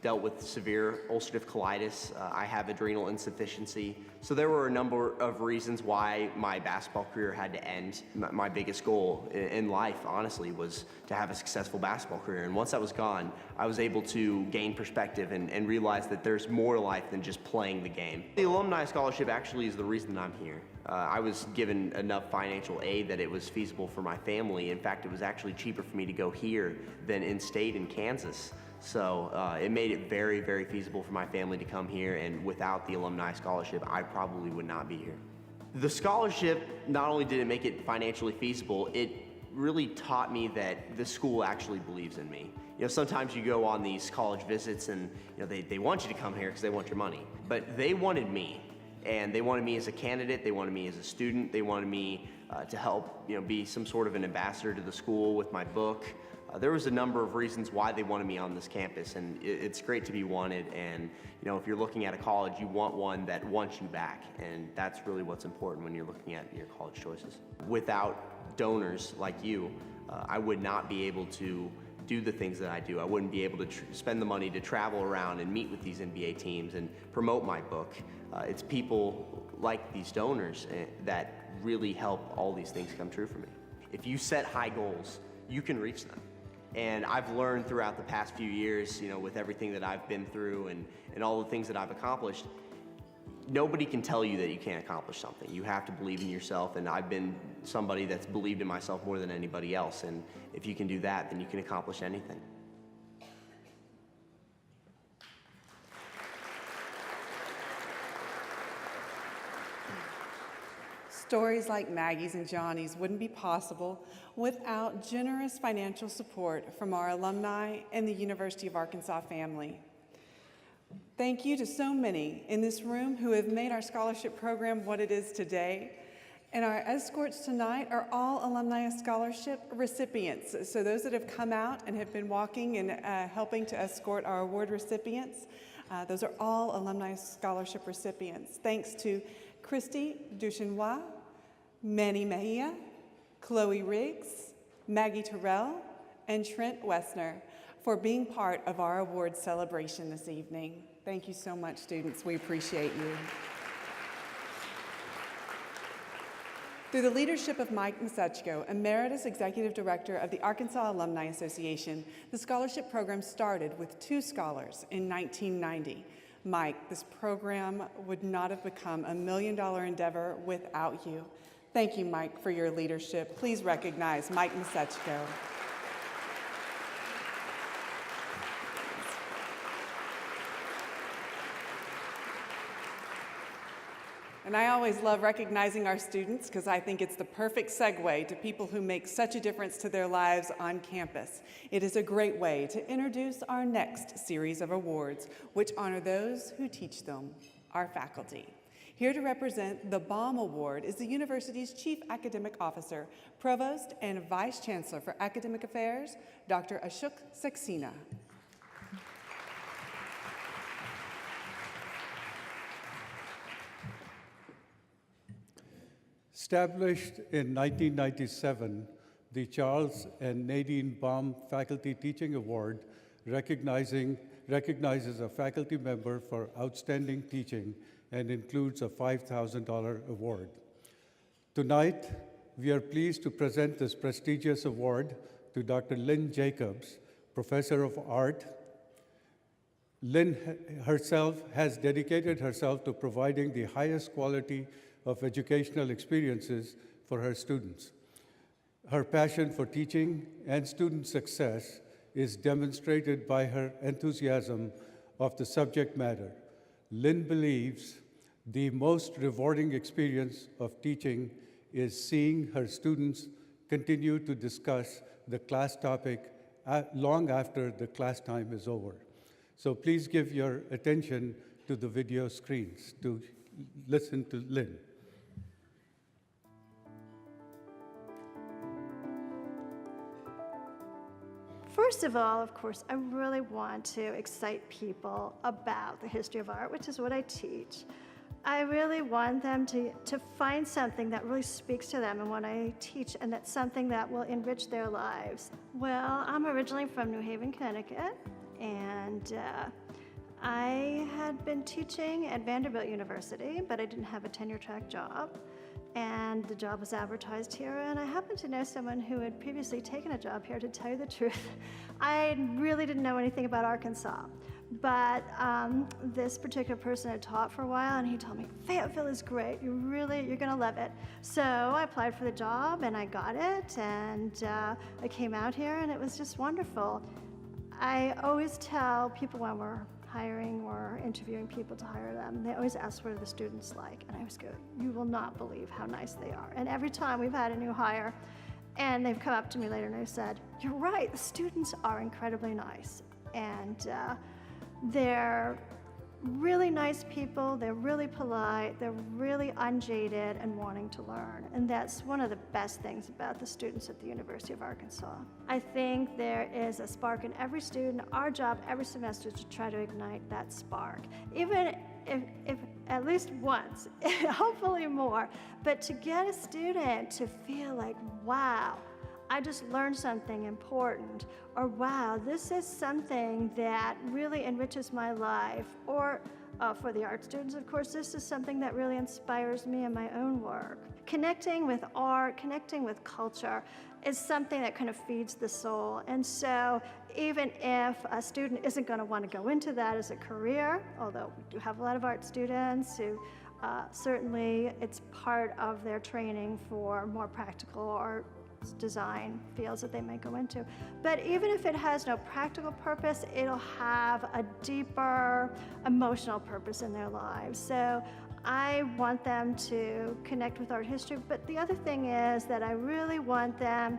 dealt with severe ulcerative colitis. I have adrenal insufficiency. So there were a number of reasons why my basketball career had to end. My biggest goal in life, honestly, was to have a successful basketball career. And once that was gone, I was able to gain perspective and realize that there's more to life than just playing the game. The Alumni Scholarship actually is the reason I'm here. I was given enough financial aid that it was feasible for my family. In fact, it was actually cheaper for me to go here than in state in Kansas. So it made it very, very feasible for my family to come here, and without the Alumni Scholarship, I probably would not be here. The scholarship, not only did it make it financially feasible, it really taught me that the school actually believes in me. You know, sometimes you go on these college visits and they want you to come here because they want your money, but they wanted me. And they wanted me as a candidate, they wanted me as a student, they wanted me to help be some sort of an ambassador to the school with my book. There was a number of reasons why they wanted me on this campus, and it's great to be wanted. And if you're looking at a college, you want one that wants you back, and that's really what's important when you're looking at your college choices. Without donors like you, I would not be able to do the things that I do. I wouldn't be able to spend the money to travel around and meet with these NBA teams and promote my book. It's people like these donors that really help all these things come true for me. If you set high goals, you can reach them. And I've learned throughout the past few years, with everything that I've been through and all the things that I've accomplished, nobody can tell you that you can't accomplish something. You have to believe in yourself, and I've been somebody that's believed in myself more than anybody else. And if you can do that, then you can accomplish anything. Stories like Maggie's and Johnny's wouldn't be possible without generous financial support from our alumni and the University of Arkansas family. Thank you to so many in this room who have made our scholarship program what it is today. And our escorts tonight are all Alumni Scholarship recipients. So those that have come out and have been walking and helping to escort our award recipients, those are all Alumni Scholarship recipients. Thanks to Christy Duchenois, Manny Mejia, Chloe Riggs, Maggie Terrell, and Trent Wessner for being part of our award celebration this evening. Thank you so much, students. We appreciate you. Through the leadership of Mike Masechko, Emeritus Executive Director of the Arkansas Alumni Association, the scholarship program started with 2 scholars in 1990. Mike, this program would not have become a $1 million endeavor without you. Thank you, Mike, for your leadership. Please recognize Mike Masechko. And I always love recognizing our students because I think it's the perfect segue to people who make such a difference to their lives on campus. It is a great way to introduce our next series of awards, which honor those who teach them, our faculty. Here to represent the BAUM Award is the university's Chief Academic Officer, Provost, and Vice Chancellor for Academic Affairs, Dr. Ashok Saxena. Established in 1997, the Charles and Nadine Baum Faculty Teaching Award recognizes a faculty member for outstanding teaching and includes a $5,000 award. Tonight, we are pleased to present this prestigious award to Dr. Lynn Jacobs, Professor of Art. Lynn herself has dedicated herself to providing the highest quality of educational experiences for her students. Her passion for teaching and student success is demonstrated by her enthusiasm of the subject matter. Lynn believes the most rewarding experience of teaching is seeing her students continue to discuss the class topic long after the class time is over. So please give your attention to the video screens to listen to Lynn. First of all, of course, I really want to excite people about the history of art, which is what I teach. I really want them to find something that really speaks to them in what I teach, and that's something that will enrich their lives. Well, I'm originally from New Haven, Connecticut, and I had been teaching at Vanderbilt University, but I didn't have a tenure-track job. And the job was advertised here, and I happened to know someone who had previously taken a job here. To tell you the truth, I really didn't know anything about Arkansas, but this particular person had taught for a while, and he told me, Fayetteville is great, you're gonna love it. So I applied for the job, and I got it, and I came out here, and it was just wonderful. I always tell people when we're hiring or interviewing people to hire them, they always ask what are the students like, and I always go, you will not believe how nice they are. And every time we've had a new hire, and they've come up to me later and they've said, you're right, the students are incredibly nice, and they're really nice people, they're really polite, they're really unjaded and wanting to learn. And that's one of the best things about the students at the University of Arkansas. I think there is a spark in every student. Our job every semester is to try to ignite that spark. Even if at least once, hopefully more, but to get a student to feel like, wow, I just learned something important, or wow, this is something that really enriches my life, or for the art students, of course, this is something that really inspires me in my own work. Connecting with art, connecting with culture is something that kind of feeds the soul. And so even if a student isn't going to want to go into that as a career, although we do have a lot of art students who certainly it's part of their training for more practical art design fields that they may go into. But even if it has no practical purpose, it'll have a deeper emotional purpose in their lives. So I want them to connect with art history, but the other thing is that I really want them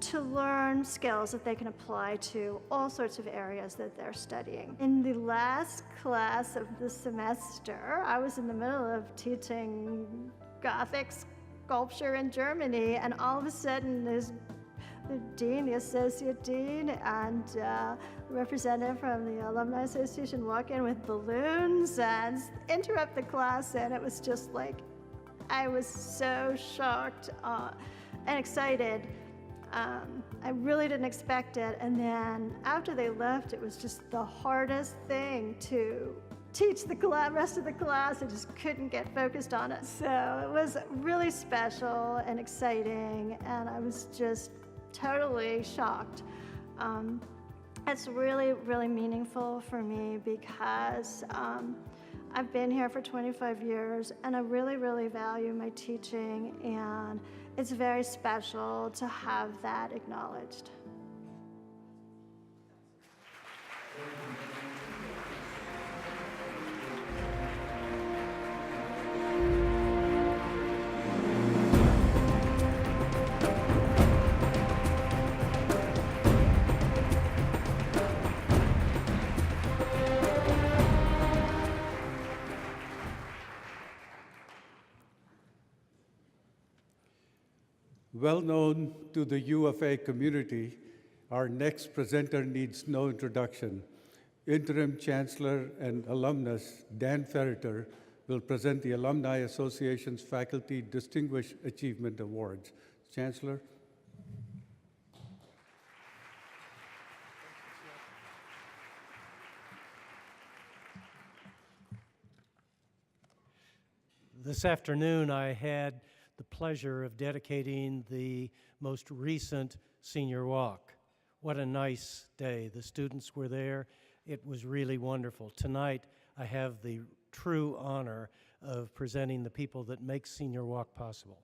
to learn skills that they can apply to all sorts of areas that they're studying. In the last class of the semester, I was in the middle of teaching Gothic sculpture in Germany, and all of a sudden there's the dean, the associate dean, and representative from the Alumni Association walk in with balloons and interrupt the class, and it was just like, I was so shocked and excited. I really didn't expect it, and then after they left, it was just the hardest thing to teach the rest of the class. I just couldn't get focused on it. So it was really special and exciting, and I was just totally shocked. It's really, really meaningful for me because I've been here for 25 years, and I really, really value my teaching, and it's very special to have that acknowledged. Well known to the UFA community, our next presenter needs no introduction. Interim Chancellor and alumnus Dan Ferreter will present the Alumni Association's Faculty Distinguished Achievement Awards. Chancellor. This afternoon, I had the pleasure of dedicating the most recent senior walk. What a nice day. The students were there. It was really wonderful. Tonight, I have the true honor of presenting the people that make Senior Walk possible.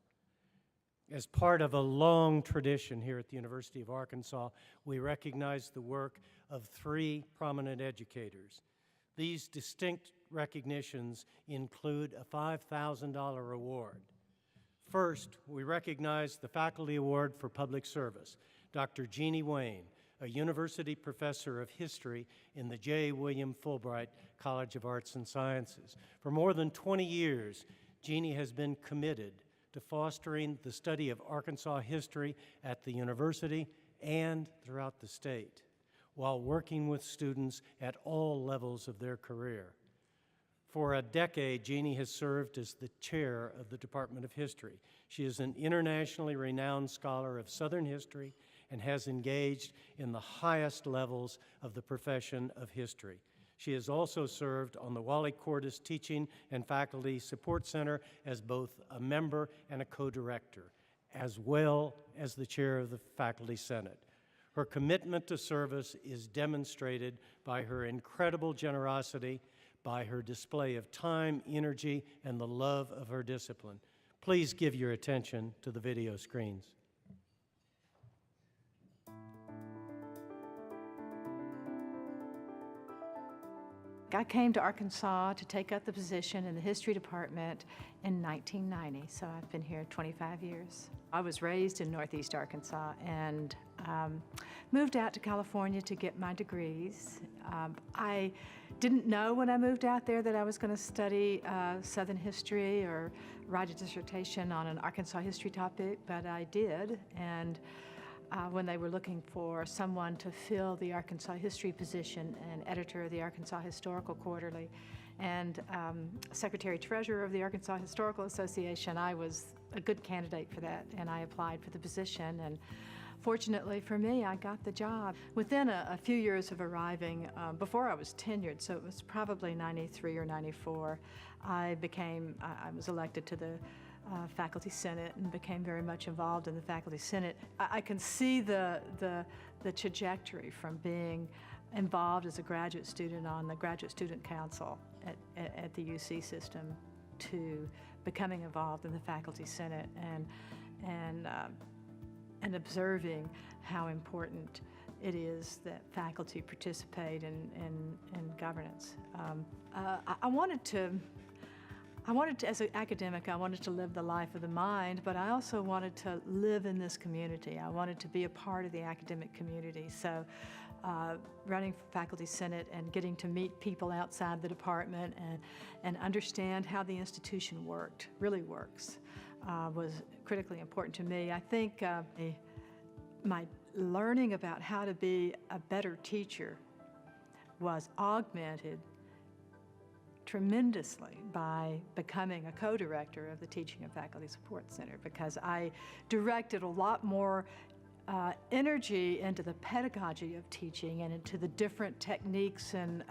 As part of a long tradition here at the University of Arkansas, we recognize the work of 3 prominent educators. These distinct recognitions include a $5,000 award. First, we recognize the Faculty Award for Public Service, Dr. Jeannie Whayne, a university professor of history in the J. William Fulbright College of Arts and Sciences. For more than 20 years, Jeannie has been committed to fostering the study of Arkansas history at the university and throughout the state, while working with students at all levels of their career. For a decade, Jeannie has served as the chair of the Department of History. She is an internationally renowned scholar of Southern history and has engaged in the highest levels of the profession of history. She has also served on the Wally Cordes Teaching and Faculty Support Center as both a member and a co-director, as well as the chair of the Faculty Senate. Her commitment to service is demonstrated by her incredible generosity, by her display of time, energy, and the love of her discipline. Please give your attention to the video screens. I came to Arkansas to take up the position in the history department in 1990, so I've been here 25 years. I was raised in Northeast Arkansas and moved out to California to get my degrees. I didn't know when I moved out there that I was going to study Southern history or write a dissertation on an Arkansas history topic, but I did. And when they were looking for someone to fill the Arkansas history position and editor of the Arkansas Historical Quarterly and secretary-treasurer of the Arkansas Historical Association, I was a good candidate for that, and I applied for the position. And fortunately for me, I got the job. Within a few years of arriving, before I was tenured, so it was probably 93 or 94, I was elected to the Faculty Senate and became very much involved in the Faculty Senate. I can see the trajectory from being involved as a graduate student on the Graduate Student Council at the UC system to becoming involved in the Faculty Senate and observing how important it is that faculty participate in governance. I wanted to, as an academic, I wanted to live the life of the mind, but I also wanted to live in this community. I wanted to be a part of the academic community. So running for Faculty Senate and getting to meet people outside the department and understand how the institution really works, was critically important to me. I think my learning about how to be a better teacher was augmented tremendously by becoming a co-director of the Teaching and Faculty Support Center, because I directed a lot more energy into the pedagogy of teaching and into the different techniques and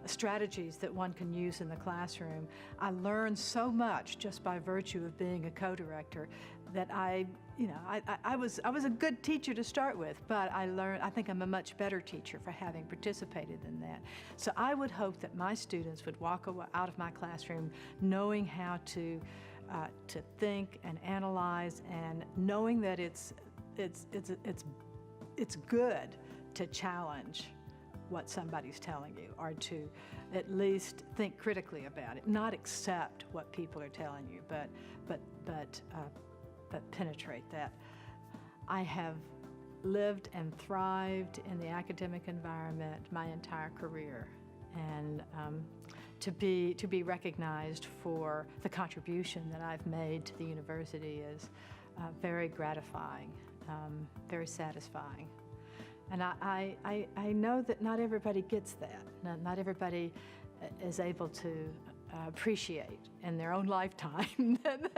strategies that one can use in the classroom. I learned so much just by virtue of being a co-director that I was a good teacher to start with, but I think I'm a much better teacher for having participated in that. So I would hope that my students would walk out of my classroom knowing how to think and analyze, and knowing that it's good to challenge what somebody's telling you, or to at least think critically about it, not accept what people are telling you, but penetrate that. I have lived and thrived in the academic environment my entire career, and to be recognized for the contribution that I've made to the university is very gratifying, very satisfying. And I know that not everybody gets that. Not everybody is able to appreciate in their own lifetime that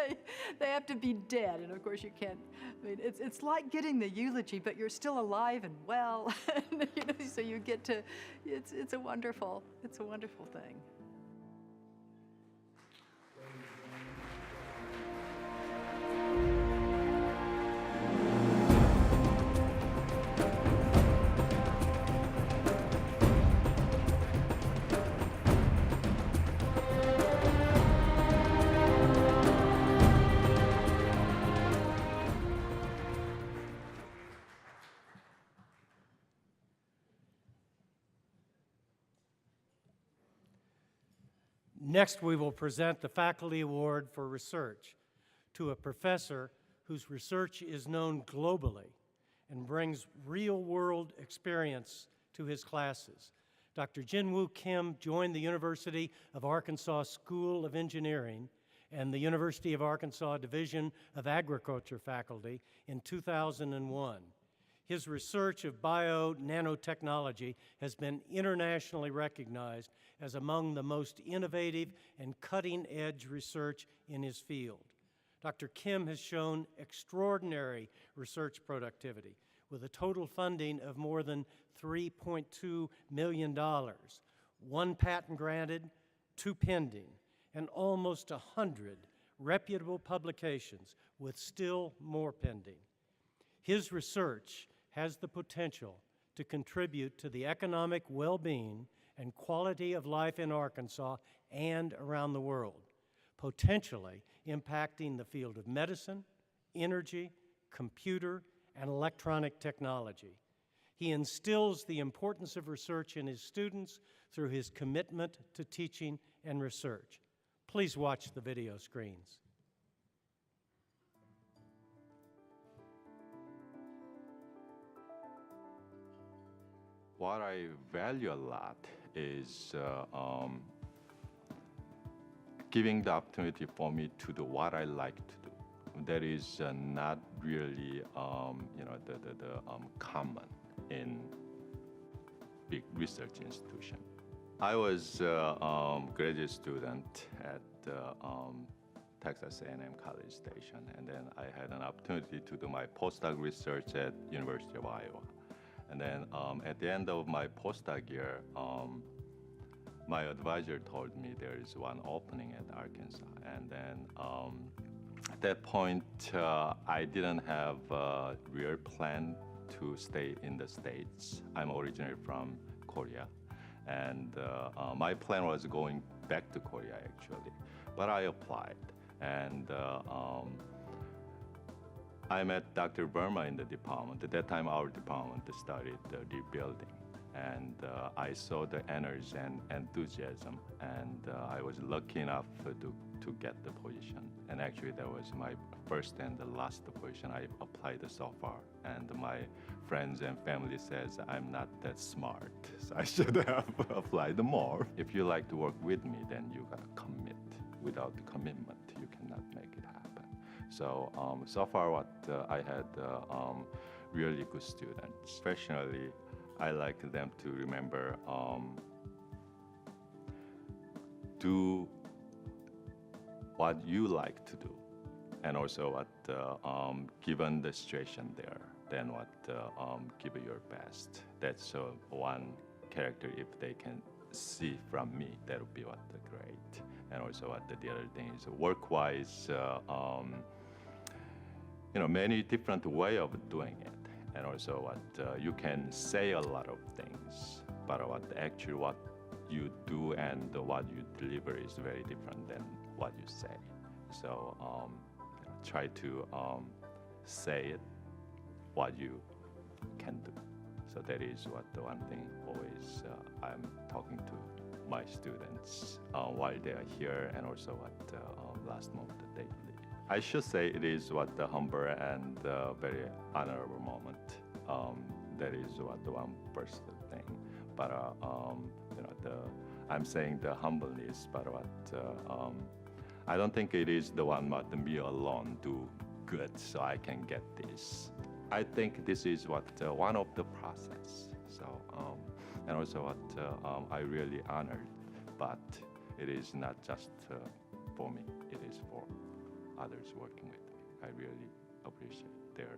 they have to be dead. And of course you can't, I mean, it's like getting the eulogy, but you're still alive and well. And, you know, so you get to, it's a wonderful thing. Next, we will present the Faculty Award for Research to a professor whose research is known globally and brings real-world experience to his classes. Dr. Jin-Woo Kim joined the University of Arkansas School of Engineering and the University of Arkansas Division of Agriculture faculty in 2001. His research of bio-nanotechnology has been internationally recognized as among the most innovative and cutting-edge research in his field. Dr. Kim has shown extraordinary research productivity with a total funding of more than $3.2 million, 1 patent granted, 2 pending, and almost 100 reputable publications with still more pending. His research has the potential to contribute to the economic well-being and quality of life in Arkansas and around the world, potentially impacting the field of medicine, energy, computer, and electronic technology. He instills the importance of research in his students through his commitment to teaching and research. Please watch the video screens. What I value a lot is giving the opportunity for me to do what I like to do. That is not really, common in big research institution. I was a graduate student at Texas A&M College Station, and then I had an opportunity to do my postdoc research at University of Iowa. And then at the end of my postdoc year, my advisor told me there is one opening at Arkansas. And then at that point, I didn't have a real plan to stay in the States. I'm originally from Korea. And my plan was going back to Korea, actually. But I applied. And I met Dr. Burma in the department. At that time, our department started rebuilding. And I saw the energy and enthusiasm. And I was lucky enough to get the position. And actually, that was my first and the last position I applied so far. And my friends and family says I'm not that smart, so I should have applied more. If you like to work with me, then you gotta commit. Without the commitment, you cannot make it happen. So, so far what I had really good students. Especially, I like them to remember do what you like to do, and also what given the situation there, then what give it your best. That's one character. If they can see from me, that would be what great. And also what the other thing is work-wise, many different way of doing it. And also what you can say a lot of things, but what actually what you do and what you deliver is very different than what you say. So try to say it what you can do. So that is what the one thing always I'm talking to my students while they are here, and also what last month that they leave. I should say it is what the humble and very honorable moment. That is what the one first thing. But I'm saying the humbleness, but what I don't think it is the one what me alone do good so I can get this. I think this is what one of the process. So and also what I really honored, but it is not just for me. It is for others working with me. I really appreciate their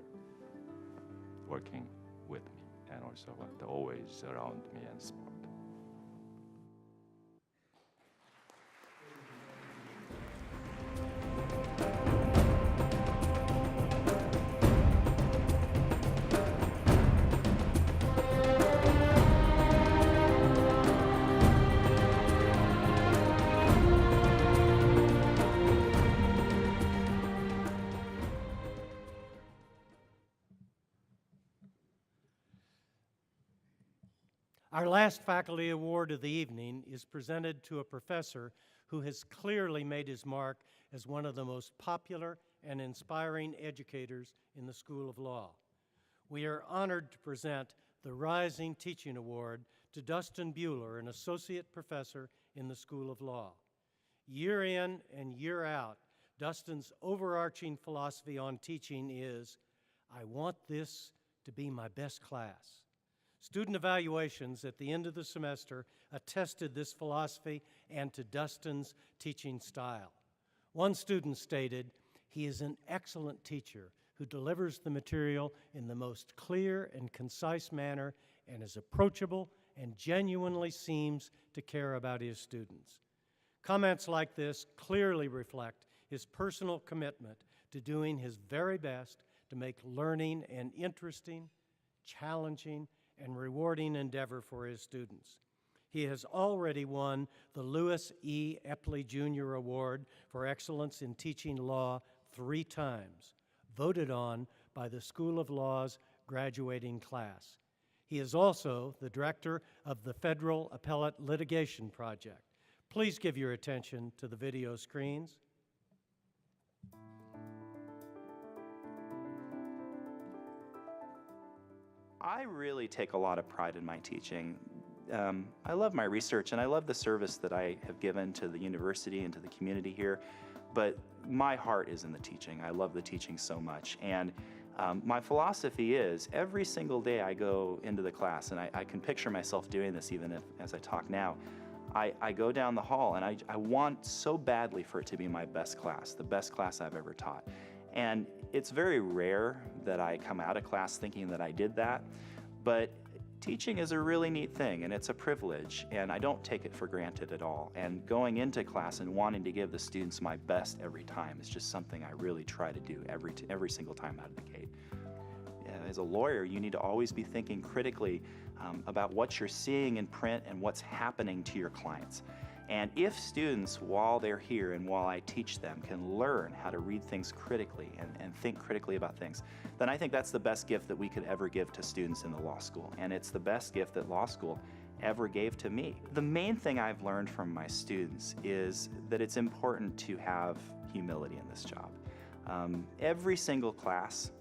working with me and also what always around me and support. Our last faculty award of the evening is presented to a professor who has clearly made his mark as one of the most popular and inspiring educators in the School of Law. We are honored to present the Rising Teaching Award to Dustin Beuhler, an associate professor in the School of Law. Year in and year out, Dustin's overarching philosophy on teaching is, I want this to be my best class. Student evaluations at the end of the semester attested this philosophy and to Dustin's teaching style. One student stated, he is an excellent teacher who delivers the material in the most clear and concise manner and is approachable and genuinely seems to care about his students. Comments like this clearly reflect his personal commitment to doing his very best to make learning an interesting, challenging, and rewarding endeavor for his students. He has already won the Lewis E. Epley Jr. Award for Excellence in Teaching Law 3 times, voted on by the School of Law's graduating class. He is also the director of the Federal Appellate Litigation Project. Please give your attention to the video screens. I really take a lot of pride in my teaching. I love my research and I love the service that I have given to the university and to the community here, but my heart is in the teaching. I love the teaching so much. And my philosophy is every single day I go into the class, and I can picture myself doing this even as I talk now, I go down the hall and I want so badly for it to be my best class, the best class I've ever taught. And it's very rare that I come out of class thinking that I did that, but teaching is a really neat thing and it's a privilege, and I don't take it for granted at all. And going into class and wanting to give the students my best every time is just something I really try to do every single time out of the gate. As a lawyer, you need to always be thinking critically about what you're seeing in print and what's happening to your clients. And if students, while they're here and while I teach them, can learn how to read things critically and think critically about things, then I think that's the best gift that we could ever give to students in the law school. And it's the best gift that law school ever gave to me. The main thing I've learned from my students is that it's important to have humility in this job. Every single class,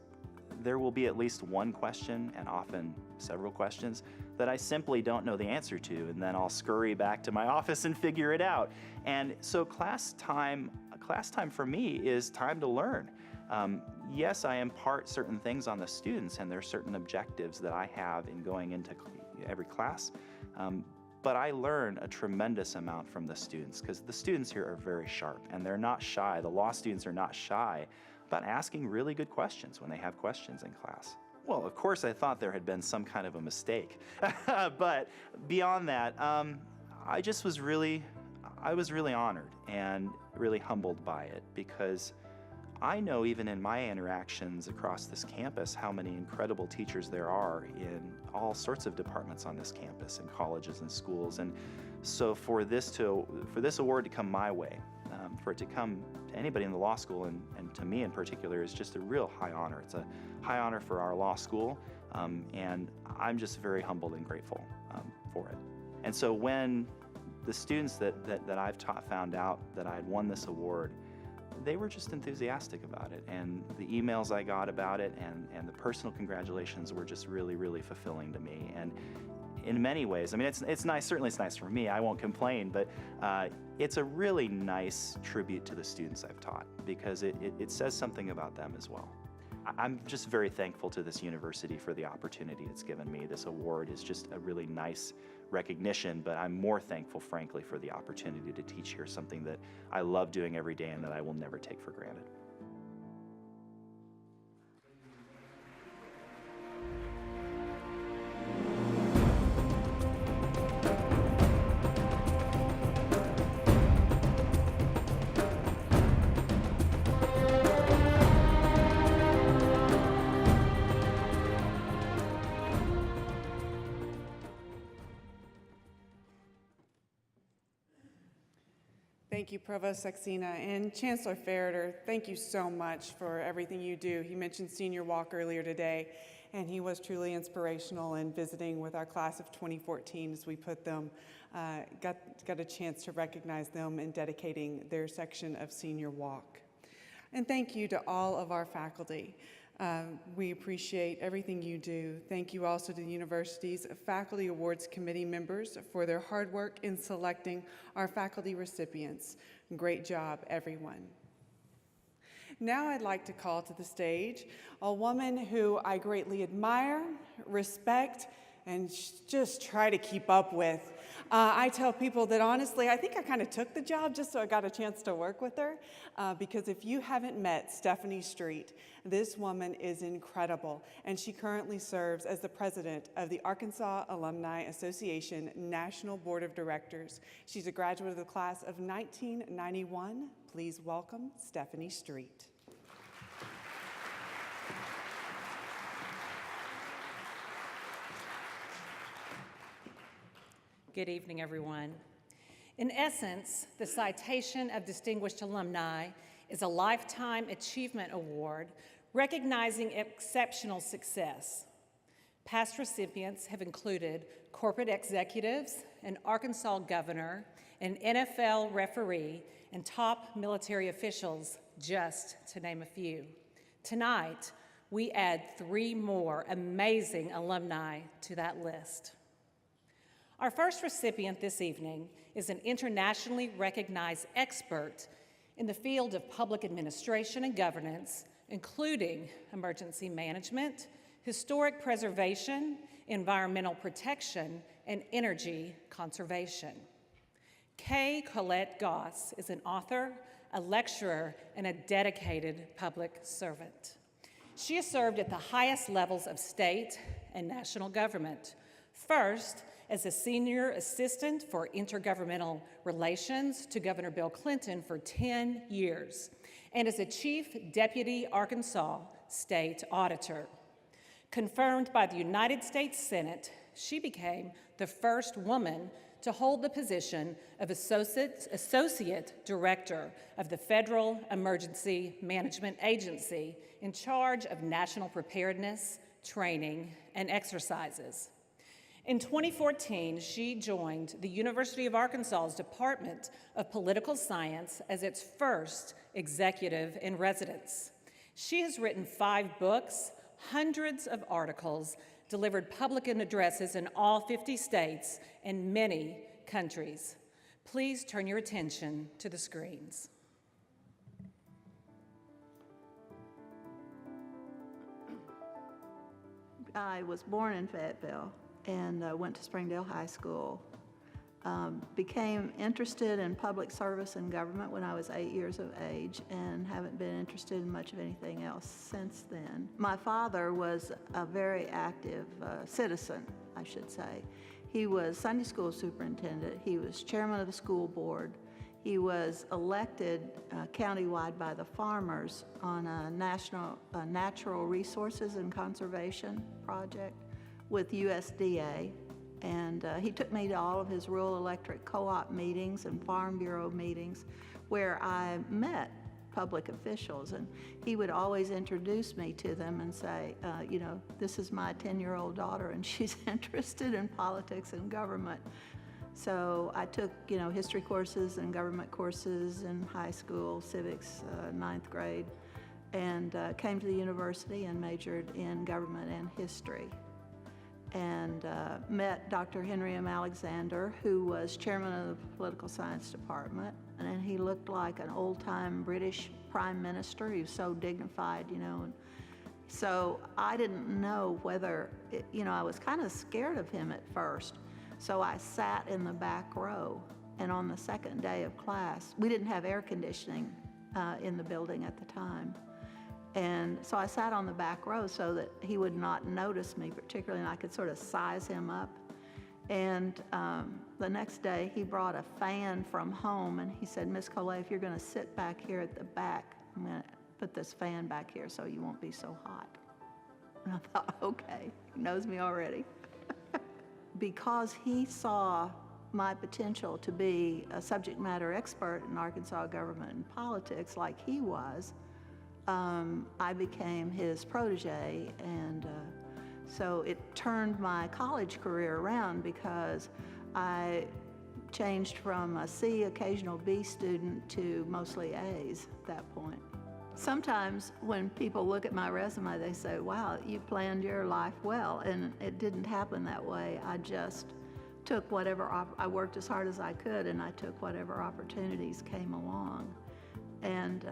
there will be at least one question, and often several questions, that I simply don't know the answer to, and then I'll scurry back to my office and figure it out. And so class time for me is time to learn. Yes, I impart certain things on the students, and there are certain objectives that I have in going into every class, but I learn a tremendous amount from the students, because the students here are very sharp, and they're not shy. The law students are not shy about asking really good questions when they have questions in class. Well, of course, I thought there had been some kind of a mistake, but beyond that, I was really honored and really humbled by it, because I know even in my interactions across this campus how many incredible teachers there are in all sorts of departments on this campus, in colleges and schools. And so for this award to come my way, for it to come to anybody in the law school and to me in particular, is just a real high honor. It's a high honor for our law school, and I'm just very humbled and grateful for it. And so when the students that I've taught found out that I had won this award, they were just enthusiastic about it, and the emails I got about it and the personal congratulations were just really, really fulfilling to me. And in many ways. I mean, it's nice, certainly it's nice for me, I won't complain, but it's a really nice tribute to the students I've taught because it says something about them as well. I'm just very thankful to this university for the opportunity it's given me. This award is just a really nice recognition, but I'm more thankful, frankly, for the opportunity to teach here, something that I love doing every day and that I will never take for granted. Thank you, Provost Saxena. And Chancellor Ferreter, thank you so much for everything you do. He mentioned Senior Walk earlier today, and he was truly inspirational in visiting with our class of 2014 as we put them, got a chance to recognize them in dedicating their section of Senior Walk. And thank you to all of our faculty. We appreciate everything you do. Thank you also to the university's Faculty Awards Committee members for their hard work in selecting our faculty recipients. Great job, everyone. Now I'd like to call to the stage a woman who I greatly admire, respect, and just try to keep up with. I tell people that honestly, I think I kind of took the job just so I got a chance to work with her, because if you haven't met Stephanie Street, this woman is incredible, and she currently serves as the president of the Arkansas Alumni Association National Board of Directors. She's a graduate of the class of 1991. Please welcome Stephanie Street. Good evening, everyone. In essence, the Citation of Distinguished Alumni is a Lifetime Achievement Award recognizing exceptional success. Past recipients have included corporate executives, an Arkansas governor, an NFL referee, and top military officials, just to name a few. Tonight, we add 3 more amazing alumni to that list. Our first recipient this evening is an internationally recognized expert in the field of public administration and governance, including emergency management, historic preservation, environmental protection, and energy conservation. Kay Colette Goss is an author, a lecturer, and a dedicated public servant. She has served at the highest levels of state and national government. First, as a senior assistant for intergovernmental relations to Governor Bill Clinton for 10 years, and as a chief deputy Arkansas state auditor. Confirmed by the United States Senate, she became the first woman to hold the position of Associate Director of the Federal Emergency Management Agency in charge of national preparedness, training, and exercises. In 2014, she joined the University of Arkansas's Department of Political Science as its first executive in residence. She has written 5 books, hundreds of articles, delivered public addresses in all 50 states and many countries. Please turn your attention to the screens. I was born in Fayetteville and went to Springdale High School. Became interested in public service and government when I was 8 years of age and haven't been interested in much of anything else since then. My father was a very active citizen, I should say. He was Sunday school superintendent. He was chairman of the school board. He was elected countywide by the farmers on a national natural resources and conservation project with USDA. And he took me to all of his rural electric co-op meetings and farm bureau meetings where I met public officials. And he would always introduce me to them and say, you know, this is my 10-year-old daughter and she's interested in politics and government. So I took, you know, history courses and government courses in high school, civics, 9th grade, and came to the university and majored in government and history. and met Dr. Henry M. Alexander, who was chairman of the political science department. And he looked like an old-time British prime minister. He was so dignified, you know. And so I didn't know whether, I was kind of scared of him at first. So I sat in the back row. And on the second day of class, we didn't have air conditioning in the building at the time. And so I sat on the back row so that he would not notice me particularly, and I could sort of size him up. And the next day, he brought a fan from home, and he said, Miss Collet, if you're going to sit back here at the back, I'm going to put this fan back here so you won't be so hot. And I thought, okay, he knows me already. Because he saw my potential to be a subject matter expert in Arkansas government and politics like he was, I became his protege, and so it turned my college career around because I changed from a C, occasional B student to mostly A's at that point. Sometimes when people look at my resume, they say, wow, you planned your life well, and it didn't happen that way. I just took whatever, I worked as hard as I could, and I took whatever opportunities came along. And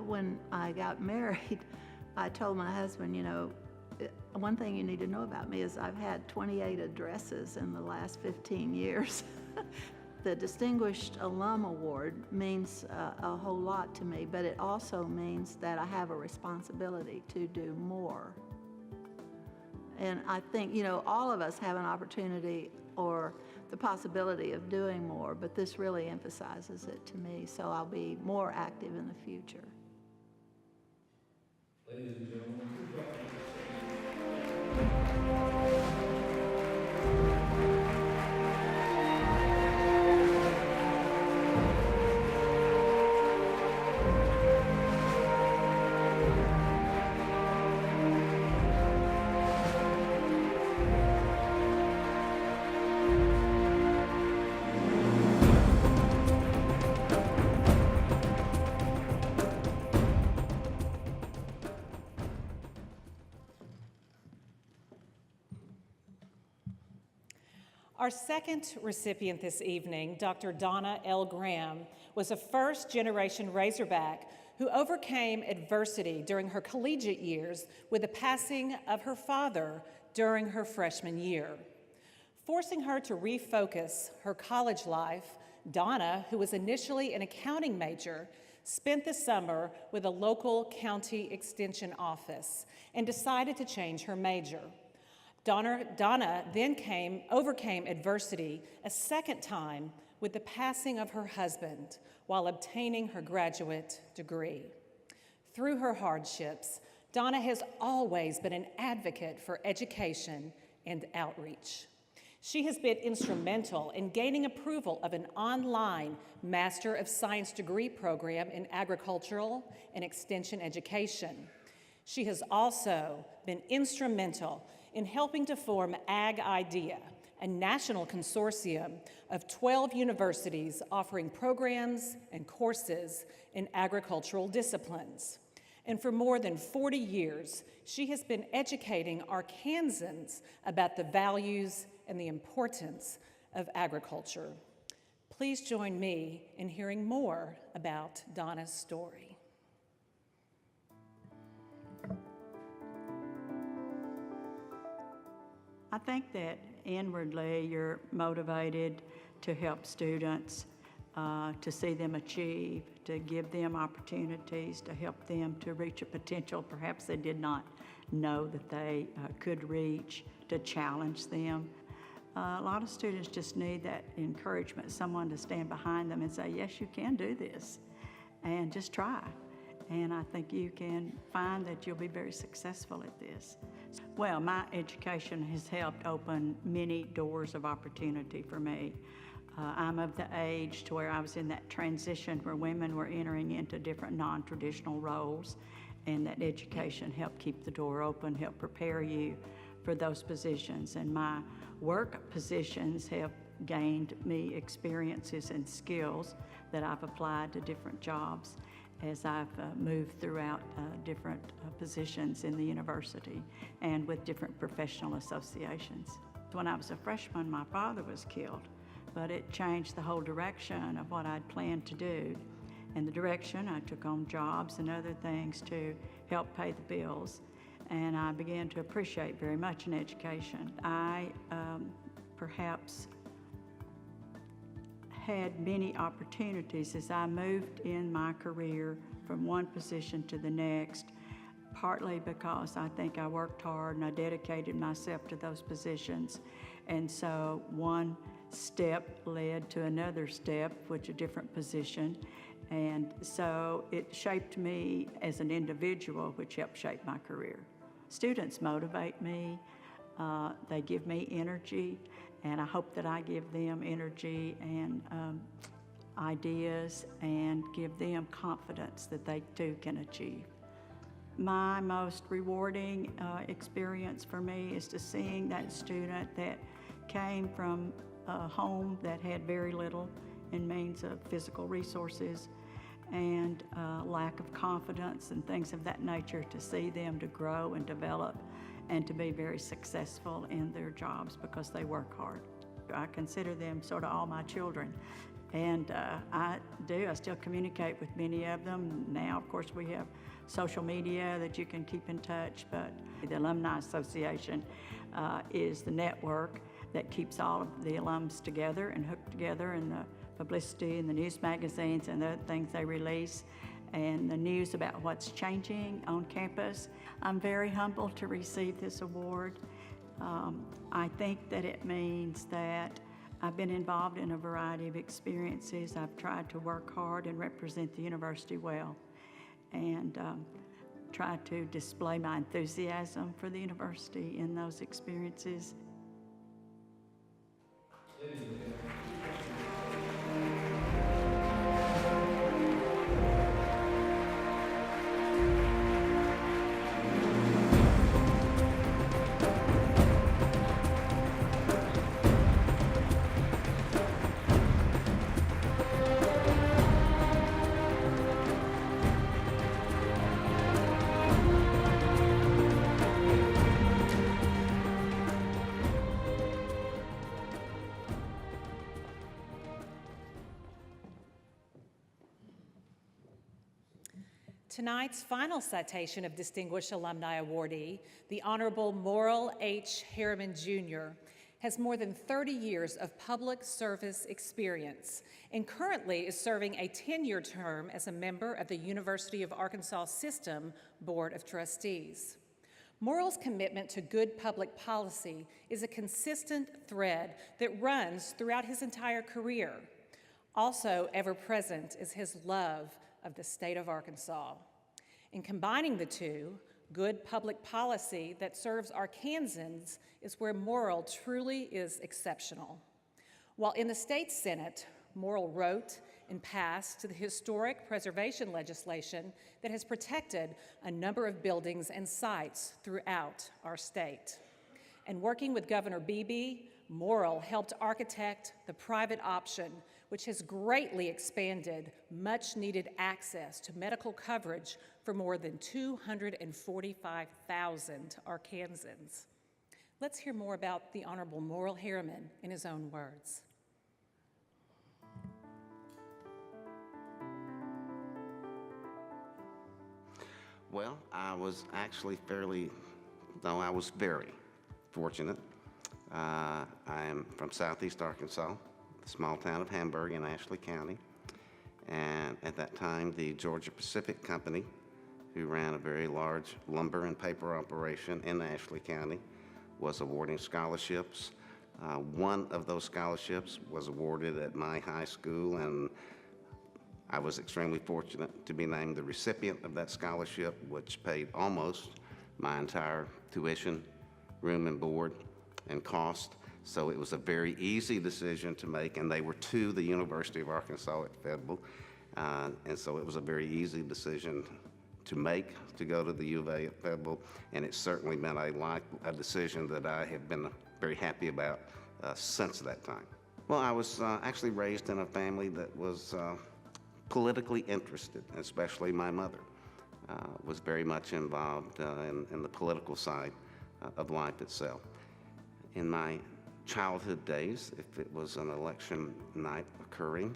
when I got married, I told my husband, one thing you need to know about me is I've had 28 addresses in the last 15 years. The Distinguished Alum Award means a whole lot to me, but it also means that I have a responsibility to do more. And I think, all of us have an opportunity or the possibility of doing more, but this really emphasizes it to me, so I'll be more active in the future. Ladies and gentlemen, please welcome Our second recipient this evening, Dr. Donna L. Graham, was a first-generation Razorback who overcame adversity during her collegiate years with the passing of her father during her freshman year. Forcing her to refocus her college life, Donna, who was initially an accounting major, spent the summer with a local county extension office and decided to change her major. Donna then overcame adversity a second time with the passing of her husband while obtaining her graduate degree. Through her hardships, Donna has always been an advocate for education and outreach. She has been instrumental in gaining approval of an online Master of Science degree program in agricultural and extension education. She has also been instrumental in helping to form Ag Idea, a national consortium of 12 universities offering programs and courses in agricultural disciplines. And for more than 40 years, she has been educating Arkansans about the values and the importance of agriculture. Please join me in hearing more about Donna's story. I think that inwardly you're motivated to help students, to see them achieve, to give them opportunities, to help them to reach a potential perhaps they did not know that they could reach, to challenge them. A lot of students just need that encouragement, someone to stand behind them and say, yes, you can do this, and just try. And I think you can find that you'll be very successful at this. Well, my education has helped open many doors of opportunity for me. I'm of the age to where I was in that transition where women were entering into different non-traditional roles, and that education helped keep the door open, helped prepare you for those positions. And my work positions have gained me experiences and skills that I've applied to different jobs. as I've moved throughout different positions in the university and with different professional associations. When I was a freshman, my father was killed, but it changed the whole direction of what I'd planned to do. And the direction, I took on jobs and other things to help pay the bills, and I began to appreciate very much an education. I perhaps had many opportunities as I moved in my career from one position to the next, partly because I think I worked hard and I dedicated myself to those positions. And so one step led to another step, which a different position. And so it shaped me as an individual, which helped shape my career. Students motivate me, they give me energy, and I hope that I give them energy and ideas and give them confidence that they too can achieve. My most rewarding experience for me is to seeing that student that came from a home that had very little in means of physical resources and lack of confidence and things of that nature, to see them to grow and develop and to be very successful in their jobs because they work hard. I consider them sort of all my children, and I still communicate with many of them. Now, of course, we have social media that you can keep in touch, but the Alumni Association is the network that keeps all of the alums together and hooked together, and the publicity and the news magazines and the other things they release, and the news about what's changing on campus. I'm very humbled to receive this award. I think that it means that I've been involved in a variety of experiences. I've tried to work hard and represent the university well, and try to display my enthusiasm for the university in those experiences. Tonight's final citation of Distinguished Alumni Awardee, the Honorable Morril H. Harriman Jr., has more than 30 years of public service experience and currently is serving a 10-year term as a member of the University of Arkansas System Board of Trustees. Morril's commitment to good public policy is a consistent thread that runs throughout his entire career. Also ever present is his love of the state of Arkansas. In combining the two, good public policy that serves Arkansans is where Morril truly is exceptional. While in the state Senate, Morril wrote and passed the historic preservation legislation that has protected a number of buildings and sites throughout our state. And working with Governor Beebe, Morril helped architect the private option, which has greatly expanded much-needed access to medical coverage for more than 245,000 Arkansans. Let's hear more about the Honorable Morril Harriman in his own words. Well, I was actually very fortunate. I am from southeast Arkansas, the small town of Hamburg in Ashley County. And at that time, the Georgia Pacific Company, who ran a very large lumber and paper operation in Ashley County, was awarding scholarships. One of those scholarships was awarded at my high school, and I was extremely fortunate to be named the recipient of that scholarship, which paid almost my entire tuition, room and board, and cost. So it was a very easy decision to make, and they were to the University of Arkansas at Fayetteville. And so it was a very easy decision to make, to go to the U of A at Fayetteville, and it certainly been a decision that I have been very happy about since that time. Well, I was actually raised in a family that was politically interested, especially my mother was very much involved in the political side of life itself. In my childhood days, if it was an election night occurring,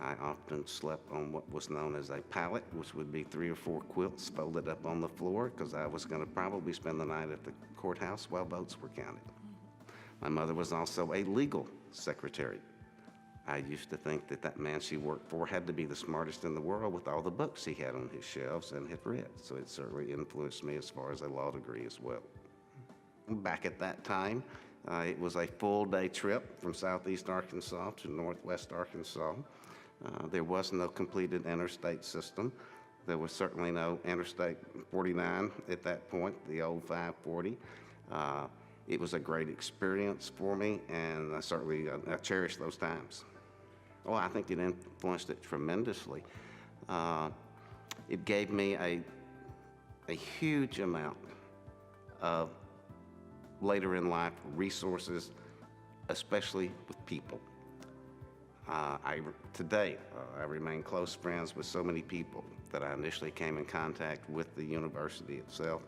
I often slept on what was known as a pallet, which would be 3 or 4 quilts folded up on the floor, because I was going to probably spend the night at the courthouse while votes were counted. My mother was also a legal secretary. I used to think that that man she worked for had to be the smartest in the world with all the books he had on his shelves and had read, so it certainly influenced me as far as a law degree as well. Back at that time, it was a full-day trip from southeast Arkansas to northwest Arkansas. There was no completed interstate system. There was certainly no Interstate 49 at that point, the old 540. It was a great experience for me, and I certainly I cherish those times. Oh, I think it influenced it tremendously. It gave me a huge amount of later in life resources, especially with people. Today, I remain close friends with so many people that I initially came in contact with the university itself.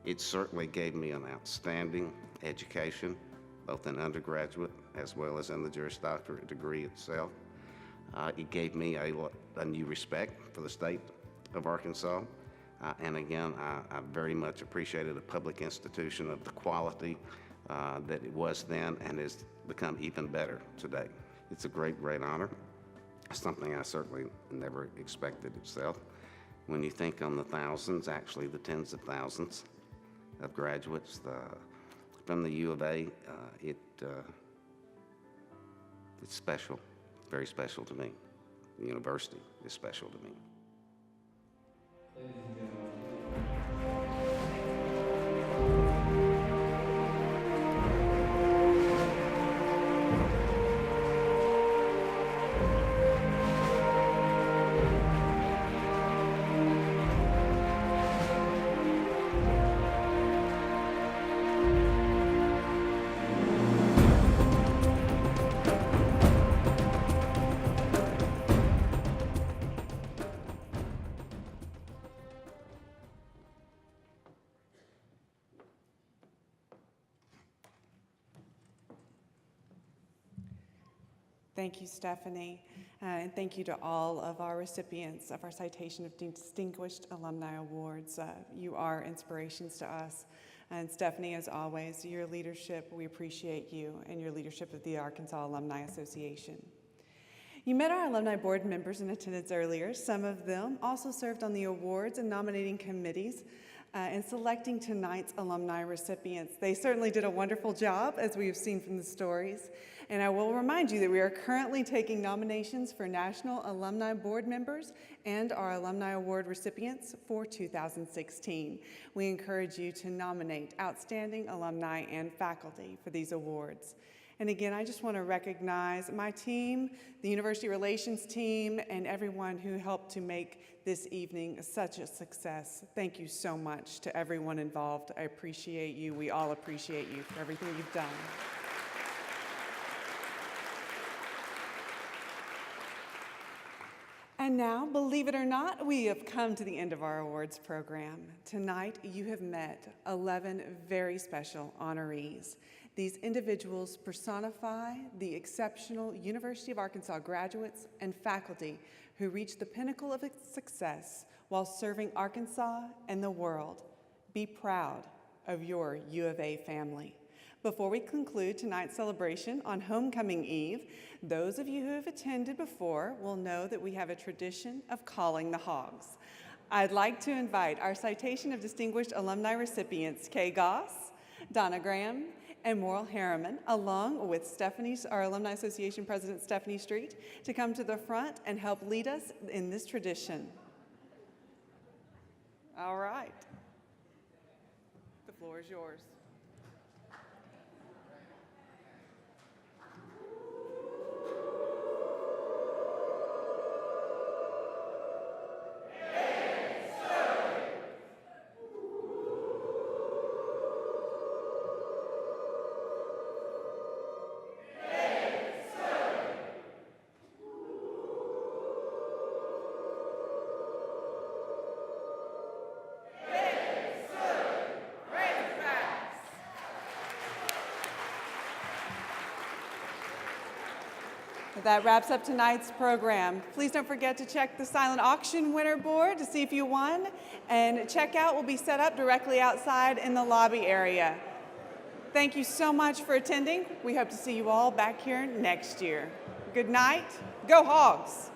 It certainly gave me an outstanding education, both in undergraduate as well as in the Juris Doctorate degree itself. It gave me a new respect for the state of Arkansas. And again, I very much appreciated a public institution of the quality that it was then and has become even better today. It's a great, great honor, something I certainly never expected itself. When you think on the thousands, actually the tens of thousands of graduates from the U of A, it's special, very special to me. The university is special to me. Ladies and gentlemen. Thank you, Stephanie, and thank you to all of our recipients of our Citation of Distinguished Alumni Awards. You are inspirations to us. And Stephanie, as always, your leadership, we appreciate you and your leadership of the Arkansas Alumni Association. You met our alumni board members in attendance earlier. Some of them also served on the awards and nominating committees in selecting tonight's alumni recipients. They certainly did a wonderful job, as we have seen from the stories. And I will remind you that we are currently taking nominations for National Alumni Board members and our Alumni Award recipients for 2016. We encourage you to nominate outstanding alumni and faculty for these awards. And again, I just want to recognize my team, the University Relations team, and everyone who helped to make this evening such a success. Thank you so much to everyone involved. I appreciate you. We all appreciate you for everything you've done. And now, believe it or not, we have come to the end of our awards program. Tonight, you have met 11 very special honorees. These individuals personify the exceptional University of Arkansas graduates and faculty who reached the pinnacle of success while serving Arkansas and the world. Be proud of your U of A family. Before we conclude tonight's celebration on Homecoming Eve, those of you who have attended before will know that we have a tradition of calling the hogs. I'd like to invite our Citation of Distinguished Alumni recipients, Kay Goss, Donna Graham, and Morril Harriman, along with our Alumni Association President Stephanie Street, to come to the front and help lead us in this tradition. All right. The floor is yours. That wraps up tonight's program. Please don't forget to check the silent auction winner board to see if you won, and checkout will be set up directly outside in the lobby area. Thank you so much for attending. We hope to see you all back here next year. Good night. Go Hogs!